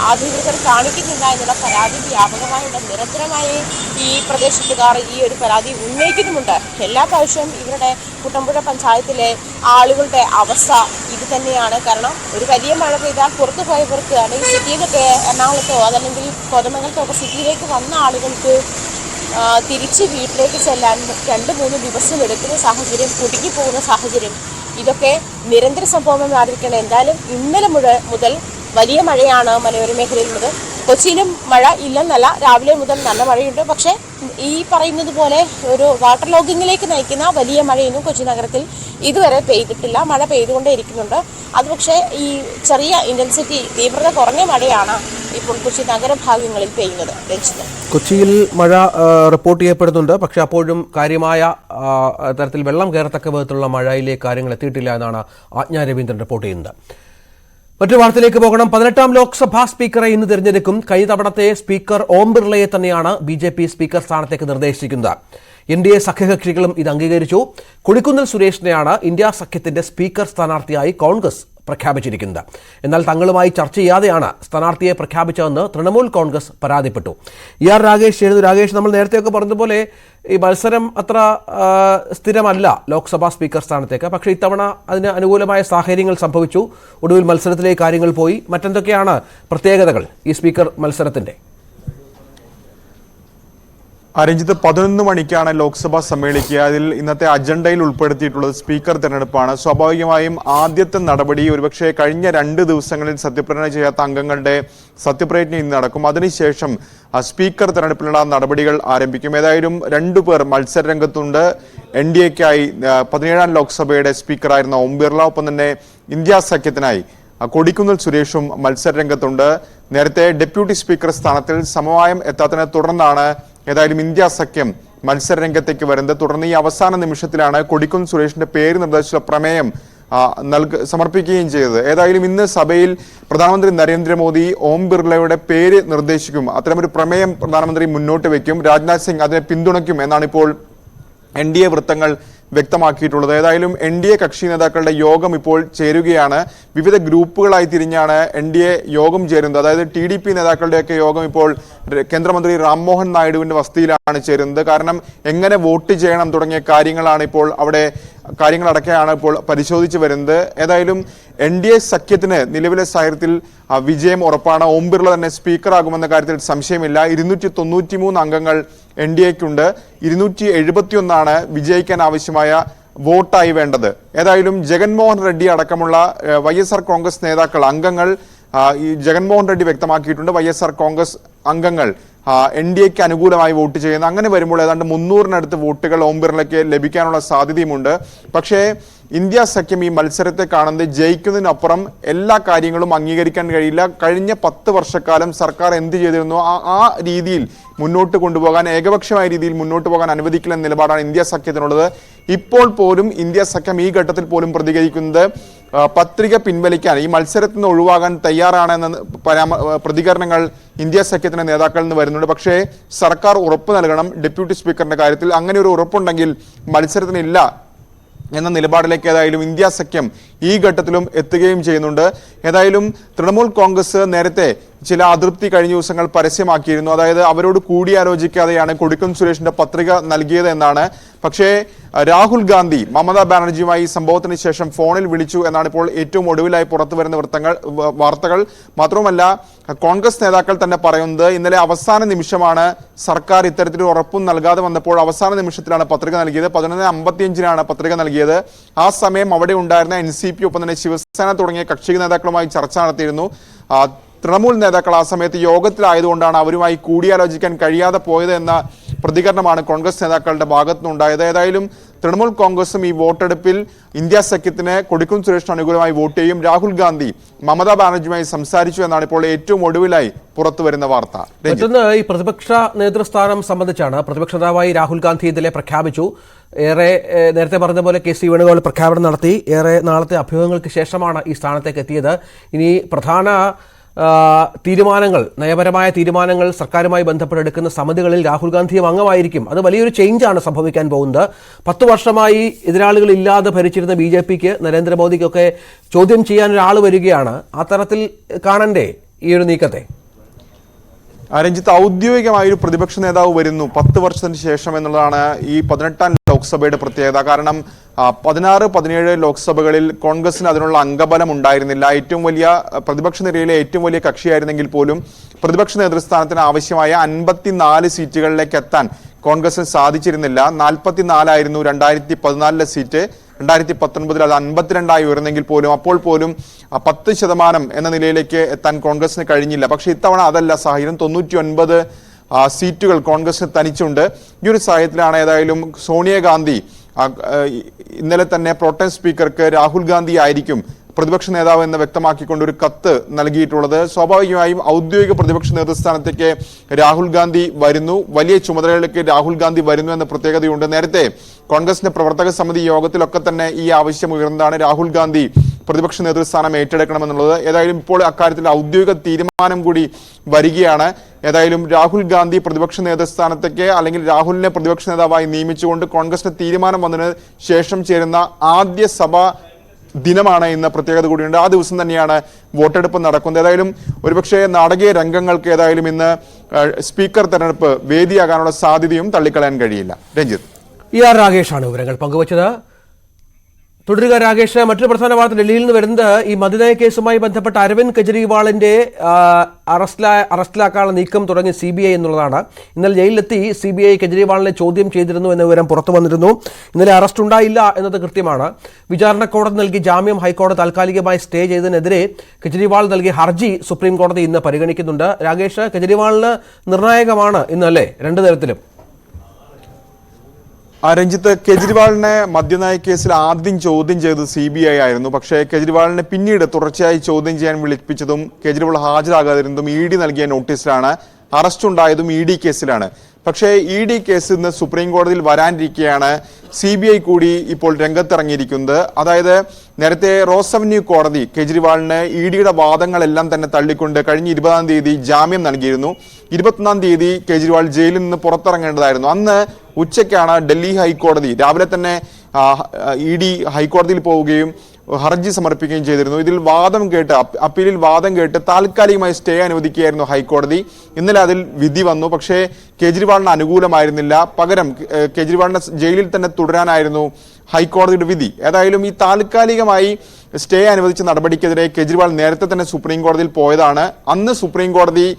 അധികൃതർ കാണിക്കുന്നില്ല എന്നുള്ള പരാതി വ്യാപകമായുള്ള നിരന്തരമായി ഈ പ്രദേശത്തുകാർ ഈ ഒരു പരാതി ഉന്നയിക്കുന്നുമുണ്ട്. എല്ലാ പ്രാവശ്യവും ഇവരുടെ കുട്ടമ്പുഴ പഞ്ചായത്തിലെ ആളുകളുടെ അവസ്ഥ ഇത് തന്നെയാണ്. കാരണം ഒരു വലിയ മഴ പെയ്താൽ പുറത്തു പോയവർക്ക് അല്ലെങ്കിൽ സിറ്റിയിലൊക്കെ എറണാകുളത്തോ അതല്ലെങ്കിൽ കോതമംഗലത്തോ ഒക്കെ സിറ്റിയിലേക്ക് വന്ന ആളുകൾക്ക് തിരിച്ച് വീട്ടിലേക്ക് ചെല്ലാൻ 2-3 ദിവസം എടുക്കുന്ന സാഹചര്യം, കുടുങ്ങിപ്പോകുന്ന സാഹചര്യം, ഇതൊക്കെ നിരന്തര സംഭവമായി മാറിയിരിക്കണം. എന്തായാലും ഇന്നലെ മുതൽ വലിയ മഴയാണ് മലയോര മേഖലയിലുള്ളത്. കൊച്ചിയിലും മഴ ഇല്ലെന്നല്ല, രാവിലെ മുതൽ നല്ല മഴയുണ്ട്. പക്ഷേ ഈ പറയുന്നത് പോലെ ഒരു വാട്ടർ ലോഗിങ്ങിലേക്ക് നയിക്കുന്ന വലിയ മഴയൊന്നും കൊച്ചി നഗരത്തിൽ ഇതുവരെ പെയ്തിട്ടില്ല. മഴ പെയ്തുകൊണ്ടേ ഇരിക്കുന്നുണ്ട്. അത് പക്ഷേ ഈ ചെറിയ ഇൻറ്റൻസിറ്റി തീവ്രത കുറഞ്ഞ മഴയാണ് ഇപ്പോൾ കൊച്ചി നഗരഭാഗങ്ങളിൽ പെയ്യുന്നത്. രഞ്ജിത്ത്, കൊച്ചിയിൽ മഴ റിപ്പോർട്ട് ചെയ്യപ്പെടുന്നുണ്ട്. പക്ഷേ അപ്പോഴും കാര്യമായ തരത്തിൽ വെള്ളം കയറത്തക്ക വിധത്തിലുള്ള മഴയിലേക്ക് കാര്യങ്ങൾ എത്തിയിട്ടില്ല എന്നാണ് ആജ്ഞ രവീന്ദ്രൻ റിപ്പോർട്ട് ചെയ്യുന്നത്. മറ്റു വാർത്തയിലേക്ക് പോകണം. 18ാം ലോക്സഭാ സ്പീക്കറെ ഇന്ന് തിരഞ്ഞെടുക്കും. കഴിഞ്ഞ തവണത്തെ സ്പീക്കർ ഓം ബിർളയെ തന്നെയാണ് BJP സ്പീക്കർ സ്ഥാനത്തേക്ക് നിർദ്ദേശിക്കുന്നത്. NDA സഖ്യകക്ഷികളും ഇത് അംഗീകരിച്ചു. കൊടിക്കുന്നിൽ സുരേഷിനെയാണ് ഇന്ത്യ സഖ്യത്തിന്റെ സ്പീക്കർ സ്ഥാനാർത്ഥിയായി കോൺഗ്രസ് പ്രഖ്യാപിച്ചിരിക്കുന്നത്. എന്നാൽ തങ്ങളുമായി ചർച്ച ചെയ്യാതെയാണ് സ്ഥാനാർത്ഥിയെ പ്രഖ്യാപിച്ചതെന്ന് തൃണമൂൽ കോൺഗ്രസ് പരാതിപ്പെട്ടു. രാഗേഷ് എഴുതു. രാഗേഷ്, നമ്മൾ നേരത്തെയൊക്കെ പറഞ്ഞതുപോലെ ഈ മത്സരം അത്ര സ്ഥിരമല്ല ലോക്സഭാ സ്പീക്കർ സ്ഥാനത്തേക്ക്. പക്ഷേ ഇത്തവണ അതിന് അനുകൂലമായ സാഹചര്യങ്ങൾ സംഭവിച്ചു. ഒടുവിൽ മത്സരത്തിലേക്ക് കാര്യങ്ങൾ പോയി. മറ്റെന്തൊക്കെയാണ് പ്രത്യേകതകൾ ഈ സ്പീക്കർ മത്സരത്തിന്റെ? രഞ്ജിത്ത്, 11 മണിക്കാണ് ലോക്സഭ സമ്മേളിക്കുക. അതിൽ ഇന്നത്തെ അജണ്ടയിൽ ഉൾപ്പെടുത്തിയിട്ടുള്ളത് സ്പീക്കർ തെരഞ്ഞെടുപ്പാണ്. സ്വാഭാവികമായും ആദ്യത്തെ നടപടി ഒരുപക്ഷെ കഴിഞ്ഞ 2 ദിവസങ്ങളിൽ സത്യപ്രതിജ്ഞ ചെയ്യാത്ത അംഗങ്ങളുടെ സത്യപ്രതിജ്ഞ ഇന്ന് നടക്കും. അതിനുശേഷം സ്പീക്കർ തെരഞ്ഞെടുപ്പിനുള്ള നടപടികൾ ആരംഭിക്കും. ഏതായാലും 2 പേർ മത്സര രംഗത്തുണ്ട്. NDAക്കായി 17ാം ലോക്സഭയുടെ സ്പീക്കറായിരുന്ന ഓം ബിർള, ഒപ്പം തന്നെ ഇന്ത്യ സഖ്യത്തിനായി കൊടിക്കുന്നിൽ സുരേഷും മത്സര രംഗത്തുണ്ട്. നേരത്തെ ഡെപ്യൂട്ടി സ്പീക്കർ സ്ഥാനത്തിൽ സമവായം എത്താത്തതിനെ തുടർന്നാണ് ഏതായാലും ഇന്ത്യ സഖ്യം മത്സര രംഗത്തേക്ക് വരുന്നത്. തുടർന്ന് ഈ അവസാന നിമിഷത്തിലാണ് കൊടിക്കുന്നിൽ സുരേഷിന്റെ പേര് നിർദ്ദേശിച്ചുള്ള പ്രമേയം സമർപ്പിക്കുകയും ചെയ്തത്. ഏതായാലും ഇന്ന് സഭയിൽ പ്രധാനമന്ത്രി നരേന്ദ്രമോദി ഓം ബിർളയുടെ പേര് നിർദ്ദേശിക്കും. അത്തരമൊരു പ്രമേയം പ്രധാനമന്ത്രി മുന്നോട്ട് വയ്ക്കും. രാജ്നാഥ് സിംഗ് അതിനെ പിന്തുണയ്ക്കും എന്നാണ് ഇപ്പോൾ NDA വൃത്തങ്ങൾ വ്യക്തമാക്കിയിട്ടുള്ളത്. ഏതായാലും NDA കക്ഷി നേതാക്കളുടെ യോഗം ഇപ്പോൾ ചേരുകയാണ്. വിവിധ ഗ്രൂപ്പുകളായി തിരിഞ്ഞാണ് NDA യോഗം ചേരുന്നത്. അതായത് TDP നേതാക്കളുടെയൊക്കെ യോഗം ഇപ്പോൾ കേന്ദ്രമന്ത്രി രാംമോഹൻ നായിഡുവിന്റെ വസതിയിലാണ് ചേരുന്നത്. കാരണം എങ്ങനെ വോട്ട് ചെയ്യണം തുടങ്ങിയ കാര്യങ്ങളാണ് ഇപ്പോൾ അവിടെ കാര്യങ്ങളടക്കെയാണ് ഇപ്പോൾ പരിശോധിച്ച് വരുന്നത്. ഏതായാലും NDA സഖ്യത്തിന് നിലവിലെ സാഹചര്യത്തിൽ വിജയം ഉറപ്പാണ്. ഓം ബിർള തന്നെ സ്പീക്കറാകുമെന്ന കാര്യത്തിൽ സംശയമില്ല. 293 അംഗങ്ങൾ NDAക്കുണ്ട്. 271 വിജയിക്കാൻ ആവശ്യമായ വോട്ടായി വേണ്ടത്. ഏതായാലും ജഗൻമോഹൻ റെഡ്ഡി അടക്കമുള്ള YSR കോൺഗ്രസ് നേതാക്കൾ അംഗങ്ങൾ ഈ ജഗൻമോഹൻ റെഡ്ഡി വ്യക്തമാക്കിയിട്ടുണ്ട്. YSR കോൺഗ്രസ് അംഗങ്ങൾ NDAക്ക് അനുകൂലമായി വോട്ട് ചെയ്യുന്നു. അങ്ങനെ വരുമ്പോൾ ഏതാണ്ട് 300-നടുത്ത് വോട്ടുകൾ ഓം ബിർളയ്ക്ക് ലഭിക്കാനുള്ള സാധ്യതയുമുണ്ട്. പക്ഷേ ഇന്ത്യ സഖ്യം ഈ മത്സരത്തെ കാണുന്നത് ജയിക്കുന്നതിനപ്പുറം എല്ലാ കാര്യങ്ങളും അംഗീകരിക്കാൻ കഴിയില്ല. കഴിഞ്ഞ 10 വർഷക്കാലം സർക്കാർ എന്ത് ചെയ്തിരുന്നു ആ രീതിയിൽ മുന്നോട്ട് കൊണ്ടുപോകാൻ, ഏകപക്ഷമായ രീതിയിൽ മുന്നോട്ട് പോകാൻ അനുവദിക്കില്ല എന്ന നിലപാടാണ് ഇന്ത്യ സഖ്യത്തിനുള്ളത്. ഇപ്പോൾ പോലും ഇന്ത്യ സഖ്യം ഈ ഘട്ടത്തിൽ പോലും പ്രതികരിക്കുന്നത് പത്രിക പിൻവലിക്കാൻ, ഈ മത്സരത്തിൽ നിന്ന് ഒഴിവാകാൻ തയ്യാറാണെന്ന പ്രതികരണങ്ങൾ ഇന്ത്യ സഖ്യത്തിന്റെ നേതാക്കളിൽ നിന്ന് വരുന്നുണ്ട്. പക്ഷേ സർക്കാർ ഉറപ്പ് നൽകണം ഡെപ്യൂട്ടി സ്പീക്കറിന്റെ കാര്യത്തിൽ. അങ്ങനെ ഒരു ഉറപ്പുണ്ടെങ്കിൽ മത്സരത്തിനില്ല എന്ന നിലപാടിലേക്ക് ഏതായാലും ഇന്ത്യ സഖ്യം ഈ ഘട്ടത്തിലും എത്തുകയും ചെയ്യുന്നുണ്ട്. ഏതായാലും തൃണമൂൽ കോൺഗ്രസ് നേരത്തെ ചില അതൃപ്തി കഴിഞ്ഞ ദിവസങ്ങൾ പരസ്യമാക്കിയിരുന്നു. അതായത് അവരോട് കൂടിയാലോചിക്കാതെയാണ് കൊടിക്കുന്നിൽ സുരേഷിന്റെ പത്രിക നൽകിയത് എന്നാണ്. പക്ഷേ രാഹുൽ ഗാന്ധി മമതാ ബാനർജിയുമായി സംഭവത്തിന് ശേഷം ഫോണിൽ വിളിച്ചു എന്നാണ് ഇപ്പോൾ ഏറ്റവും ഒടുവിലായി പുറത്തു വരുന്ന വാർത്തകൾ. മാത്രവുമല്ല, കോൺഗ്രസ് നേതാക്കൾ തന്നെ പറയുന്നത് ഇന്നലെ അവസാന നിമിഷമാണ് സർക്കാർ ഇത്തരത്തിൽ ഉറപ്പും നൽകാതെ വന്നപ്പോൾ അവസാന നിമിഷത്തിലാണ് പത്രിക നൽകിയത്. 11:55 പത്രിക നൽകിയത്. ആ സമയം അവിടെ ഉണ്ടായിരുന്ന NCP ഒപ്പം തന്നെ ശിവസേന തുടങ്ങിയ കക്ഷി നേതാക്കളുമായി ചർച്ച നടത്തിയിരുന്നു. തൃണമൂൽ നേതാക്കൾ ആ സമയത്ത് യോഗത്തിലായതുകൊണ്ടാണ് അവരുമായി കൂടിയാലോചിക്കാൻ കഴിയാതെ പോയത് എന്ന പ്രതികരണമാണ് കോൺഗ്രസ് നേതാക്കളുടെ ഭാഗത്തുനിന്നുണ്ടായത്. ഏതായാലും തൃണമൂൽ കോൺഗ്രസും ഈ വോട്ടെടുപ്പിൽ ഇന്ത്യ സഖ്യത്തിന് കൊടിക്കുൻ സുരേഷിന് അനുകൂലമായി വോട്ട് ചെയ്യും. രാഹുൽ ഗാന്ധി മമതാ ബാനർജിയുമായി സംസാരിച്ചു എന്നാണ് ഇപ്പോൾ ഏറ്റവും ഒടുവിലായി പുറത്തു വരുന്ന വാർത്ത. മറ്റൊന്ന്, ഈ പ്രതിപക്ഷ നേതൃസ്ഥാനം സംബന്ധിച്ചാണ്. പ്രതിപക്ഷ നേതാവായി രാഹുൽ ഗാന്ധി ഇന്നലെ പ്രഖ്യാപിച്ചു. നേരത്തെ പറഞ്ഞ പോലെ KC വേണുഗോപാൽ പ്രഖ്യാപനം നടത്തി. നാളത്തെ അഭ്യൂഹങ്ങൾക്ക് ശേഷമാണ് ഈ സ്ഥാനത്തേക്ക് എത്തിയത്. ഇനി പ്രധാന തീരുമാനങ്ങൾ, നയപരമായ തീരുമാനങ്ങൾ സർക്കാരുമായി ബന്ധപ്പെട്ടെടുക്കുന്ന സമിതികളിൽ രാഹുൽ ഗാന്ധിയും അംഗമായിരിക്കും. അത് വലിയൊരു ചേഞ്ചാണ് സംഭവിക്കാൻ പോകുന്നത്. 10 വർഷമായി എതിരാളികളില്ലാതെ ഭരിച്ചിരുന്ന BJPക്ക്, നരേന്ദ്രമോദിക്കൊക്കെ ചോദ്യം ചെയ്യാൻ ഒരാൾ വരികയാണ്. ആ തരത്തിൽ കാണണ്ടേ ഈ ഒരു നീക്കത്തെ? രഞ്ജിത്ത്, ഔദ്യോഗികമായ ഒരു പ്രതിപക്ഷ നേതാവ് വരുന്നു 10 വർഷത്തിന് ശേഷം എന്നുള്ളതാണ് ഈ 18ാം ലോക്സഭയുടെ പ്രത്യേകത. കാരണം 16, 17 ലോക്സഭകളിൽ കോൺഗ്രസിന് അതിനുള്ള അംഗബലം ഉണ്ടായിരുന്നില്ല. ഏറ്റവും വലിയ പ്രതിപക്ഷ നിരയിലെ ഏറ്റവും വലിയ കക്ഷിയായിരുന്നെങ്കിൽ പോലും പ്രതിപക്ഷ നേതൃസ്ഥാനത്തിന് ആവശ്യമായ 54 സീറ്റുകളിലേക്ക് എത്താൻ കോൺഗ്രസിന് സാധിച്ചിരുന്നില്ല. 44 ആയിരുന്നു 2014 സീറ്റ്. 2019 അത് 52 ഉയർന്നെങ്കിൽ പോലും അപ്പോൾ പോലും 10% എന്ന നിലയിലേക്ക് എത്താൻ കോൺഗ്രസിന് കഴിഞ്ഞില്ല. പക്ഷേ ഇത്തവണ അതല്ല സാഹചര്യം. 99 സീറ്റുകൾ കോൺഗ്രസിന് തനിച്ചുണ്ട്. ഈ ഒരു സാഹചര്യത്തിലാണ് ഏതായാലും സോണിയാഗാന്ധി ഇന്നലെ തന്നെ പ്രോട്ടം സ്പീക്കർക്ക് രാഹുൽ ഗാന്ധി ആയിരിക്കും പ്രതിപക്ഷ നേതാവ് എന്ന് വ്യക്തമാക്കിക്കൊണ്ട് ഒരു കത്ത് നൽകിയിട്ടുള്ളത്. സ്വാഭാവികമായും ഔദ്യോഗിക പ്രതിപക്ഷ നേതൃസ്ഥാനത്തേക്ക് രാഹുൽ ഗാന്ധി വരുന്നു. വലിയ ചുമതലകളിലേക്ക് രാഹുൽ ഗാന്ധി വരുന്നു എന്ന പ്രത്യേകതയുണ്ട്. നേരത്തെ കോൺഗ്രസിന്റെ പ്രവർത്തക സമിതി യോഗത്തിലൊക്കെ തന്നെ ഈ ആവശ്യം ഉയർന്നതാണ്. രാഹുൽ ഗാന്ധി പ്രതിപക്ഷ നേതൃസ്ഥാനം ഏറ്റെടുക്കണമെന്നുള്ളത്. ഏതായാലും ഇപ്പോൾ അക്കാര്യത്തിൽ ഔദ്യോഗിക തീരുമാനം കൂടി വരികയാണ്. ഏതായാലും രാഹുൽ ഗാന്ധി പ്രതിപക്ഷ നേതൃസ്ഥാനത്തേക്ക് അല്ലെങ്കിൽ രാഹുലിനെ പ്രതിപക്ഷ നേതാവായി നിയമിച്ചുകൊണ്ട് കോൺഗ്രസിന്റെ തീരുമാനം വന്നതിന് ശേഷം ചേരുന്ന ആദ്യ സഭ ദിനമാണ് ഇന്ന്. പ്രത്യേകത കൂടിയുണ്ട്. ആ ദിവസം തന്നെയാണ് വോട്ടെടുപ്പ് നടക്കുന്നത്. ഏതായാലും ഒരുപക്ഷെ നാടകീയ രംഗങ്ങൾക്ക് ഏതായാലും ഇന്ന് സ്പീക്കർ തെരഞ്ഞെടുപ്പ് വേദിയാകാനുള്ള സാധ്യതയും തള്ളിക്കളയാൻ കഴിയില്ല. രഞ്ജിത്ത്, ER രാഗേഷാണ് വിവരങ്ങൾ പങ്കുവച്ചത്. തുടരുക രാഗേഷ്. മറ്റൊരു പ്രധാന വാർത്ത ഡൽഹിയിൽ നിന്ന് വരുന്നത് ഈ മദ്യനയ കേസുമായി ബന്ധപ്പെട്ട അരവിന്ദ് കെജ്രിവാളിന്റെ അറസ്റ്റിലാക്കാനുള്ള നീക്കം തുടങ്ങി CBI എന്നുള്ളതാണ്. ഇന്നലെ ജയിലിലെത്തി CBI കെജ്രിവാളിനെ ചോദ്യം ചെയ്തിരുന്നു എന്ന വിവരം പുറത്തു വന്നിരുന്നു. ഇന്നലെ അറസ്റ്റ് ഉണ്ടായില്ല എന്നത് കൃത്യമാണ്. വിചാരണ കോടതി നൽകിയ ജാമ്യം ഹൈക്കോടതി താൽക്കാലികമായി സ്റ്റേ ചെയ്തതിനെതിരെ കെജ്രിവാൾ നൽകിയ ഹർജി സുപ്രീം കോടതി ഇന്ന് പരിഗണിക്കുന്നുണ്ട്. രാഗേഷ്, കെജ്രിവാളിന് നിർണായകമാണ് ഇന്നല്ലേ രണ്ടു തരത്തിലും? രഞ്ജിത്ത്, കെജ്രിവാളിനെ മദ്യനയ കേസിൽ ആദ്യം ചോദ്യം ചെയ്തത് CBI ആയിരുന്നു. പക്ഷേ കെജ്രിവാളിനെ പിന്നീട് തുടർച്ചയായി ചോദ്യം ചെയ്യാൻ വിളിപ്പിച്ചതും കെജ്രിവാൾ ഹാജരാകാതിരുന്നതും ED നൽകിയ നോട്ടീസിലാണ്. അറസ്റ്റ് ഉണ്ടായതും ED കേസിലാണ്. പക്ഷേ ED കേസ് ഇന്ന് സുപ്രീം കോടതിയിൽ വരാനിരിക്കെയാണ് CBI കൂടി ഇപ്പോൾ രംഗത്തിറങ്ങിയിരിക്കുന്നത്. അതായത് നേരത്തെ റോസ് അവന്യൂ കോടതി കെജ്രിവാളിന് EDയുടെ വാദങ്ങളെല്ലാം തന്നെ തള്ളിക്കൊണ്ട് കഴിഞ്ഞ 20-ാം തീയതി ജാമ്യം നൽകിയിരുന്നു. 21-ാം തീയതി കെജ്രിവാൾ ജയിലിൽ നിന്ന് പുറത്തിറങ്ങേണ്ടതായിരുന്നു. അന്ന് ഉച്ചയ്ക്കാണ് ഡൽഹി ഹൈക്കോടതി രാവിലെ തന്നെ ED ഹൈക്കോടതിയിൽ പോവുകയും ഹർജി സമർപ്പിക്കുകയും ചെയ്തിരുന്നു. ഇതിൽ വാദം കേട്ട് അപ്പീലിൽ വാദം കേട്ട് താൽക്കാലികമായി സ്റ്റേ അനുവദിക്കുകയായിരുന്നു ഹൈക്കോടതി. ഇന്നലെ അതിൽ വിധി വന്നു. പക്ഷേ കെജ്രിവാളിന് അനുകൂലമായിരുന്നില്ല. പകരം കെജ്രിവാളിനെ ജയിലിൽ തന്നെ തുടരാനായിരുന്നു ഹൈക്കോടതിയുടെ വിധി. ഏതായാലും ഈ താൽക്കാലികമായി സ്റ്റേ അനുവദിച്ച നടപടിക്കെതിരെ കെജ്രിവാൾ നേരത്തെ തന്നെ സുപ്രീം കോടതിയിൽ പോയതാണ്. അന്ന് സുപ്രീം കോടതി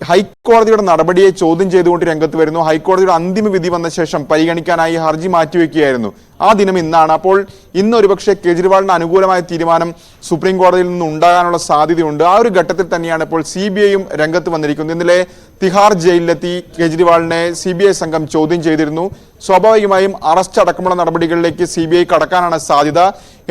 ഹൈക്കോടതിയുടെ നടപടിയെ ചോദ്യം ചെയ്തുകൊണ്ട് രംഗത്ത് വരുന്നു. ഹൈക്കോടതിയുടെ അന്തിമ വിധി വന്ന ശേഷം പരിഗണിക്കാനായി ഹർജി മാറ്റിവെക്കുകയായിരുന്നു. ആ ദിനം ഇന്നാണ്. അപ്പോൾ ഇന്ന് ഒരുപക്ഷെ കെജ്രിവാളിന് അനുകൂലമായ തീരുമാനം സുപ്രീം കോടതിയിൽ നിന്ന് ഉണ്ടാകാനുള്ള സാധ്യതയുണ്ട്. ആ ഒരു ഘട്ടത്തിൽ തന്നെയാണ് ഇപ്പോൾ CBIയും രംഗത്ത് വന്നിരിക്കുന്നത്. ഇന്നലെ തിഹാർ ജയിലിലെത്തി കെജ്രിവാളിനെ CBI സംഘം ചോദ്യം ചെയ്തിരുന്നു. സ്വാഭാവികമായും അറസ്റ്റ് അടക്കമുള്ള നടപടികളിലേക്ക് CBI കടക്കാനാണ് സാധ്യത.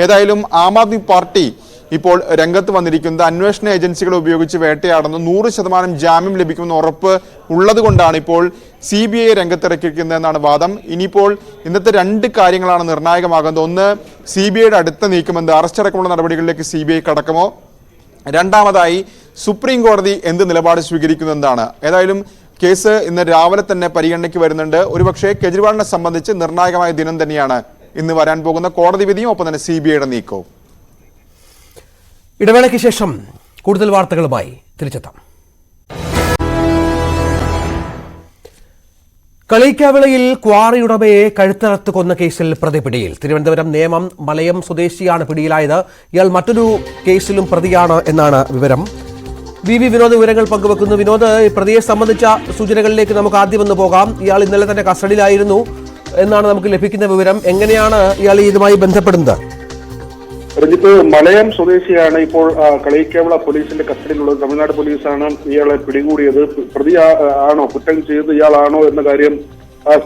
ഏതായാലും ആം ആദ്മി പാർട്ടി ഇപ്പോൾ രംഗത്ത് വന്നിരിക്കുന്നത് അന്വേഷണ ഏജൻസികളെ ഉപയോഗിച്ച് വേട്ടയാടുന്നു. 100% ജാമ്യം ലഭിക്കുമെന്ന് ഉറപ്പ് ഉള്ളത് കൊണ്ടാണ് ഇപ്പോൾ CBI രംഗത്തിറക്കിയിരിക്കുന്നതെന്നാണ് വാദം. ഇനിയിപ്പോൾ ഇന്നത്തെ 2 കാര്യങ്ങളാണ് നിർണായകമാകുന്നത്. ഒന്ന്, CBIയുടെ അടുത്ത നീക്കമെന്ത്, അറസ്റ്റ് അടക്കമുള്ള നടപടികളിലേക്ക് CBI കടക്കുമോ? രണ്ടാമതായി സുപ്രീം കോടതി എന്ത് നിലപാട് സ്വീകരിക്കുന്നതെന്നാണ്. ഏതായാലും കേസ് ഇന്ന് രാവിലെ തന്നെ പരിഗണനയ്ക്ക് വരുന്നുണ്ട്. ഒരുപക്ഷെ കെജ്രിവാളിനെ സംബന്ധിച്ച് നിർണായകമായ ദിനം തന്നെയാണ് ഇന്ന് വരാൻ പോകുന്ന കോടതി വിധിയും ഒപ്പം തന്നെ CBIയുടെ നീക്കവും. ഇടവേളയ്ക്ക് ശേഷം കൂടുതൽ വാർത്തകളുമായി തിരിച്ചെത്താം. കളിക്കവിളയിൽ ക്വാറി ഉടമയെ കഴുത്തറുത്ത് കൊന്ന കേസിൽ പ്രതി പിടിയിൽ. തിരുവനന്തപുരം നേമം മലയം സ്വദേശിയാണ് പിടിയിലായത്. ഇയാൾ മറ്റൊരു കേസിലും പ്രതിയാണ് എന്നാണ് വിവരം. വി വിനോദ് വിവരങ്ങൾ പങ്കുവെക്കുന്നു. വിനോദ്, പ്രതിയെ സംബന്ധിച്ച സൂചനകളിലേക്ക് നമുക്ക് ആദ്യം ഒന്ന് പോകാം. ഇയാൾ ഇന്നലെ തന്നെ കസ്റ്റഡിയിലായിരുന്നു എന്നാണ് നമുക്ക് ലഭിക്കുന്ന വിവരം. എങ്ങനെയാണ് ഇയാൾ ഇതുമായി ബന്ധപ്പെടുന്നത്? രഞ്ജിത്ത്, മലയം സ്വദേശിയാണ് ഇപ്പോൾ കളിക്കവിള പോലീസിന്റെ കസ്റ്റഡിയിലുള്ളത്. തമിഴ്നാട് പോലീസാണ് ഇയാളെ പിടികൂടിയത്. പ്രതി ആണോ, കുറ്റം ചെയ്ത് ഇയാളാണോ എന്ന കാര്യം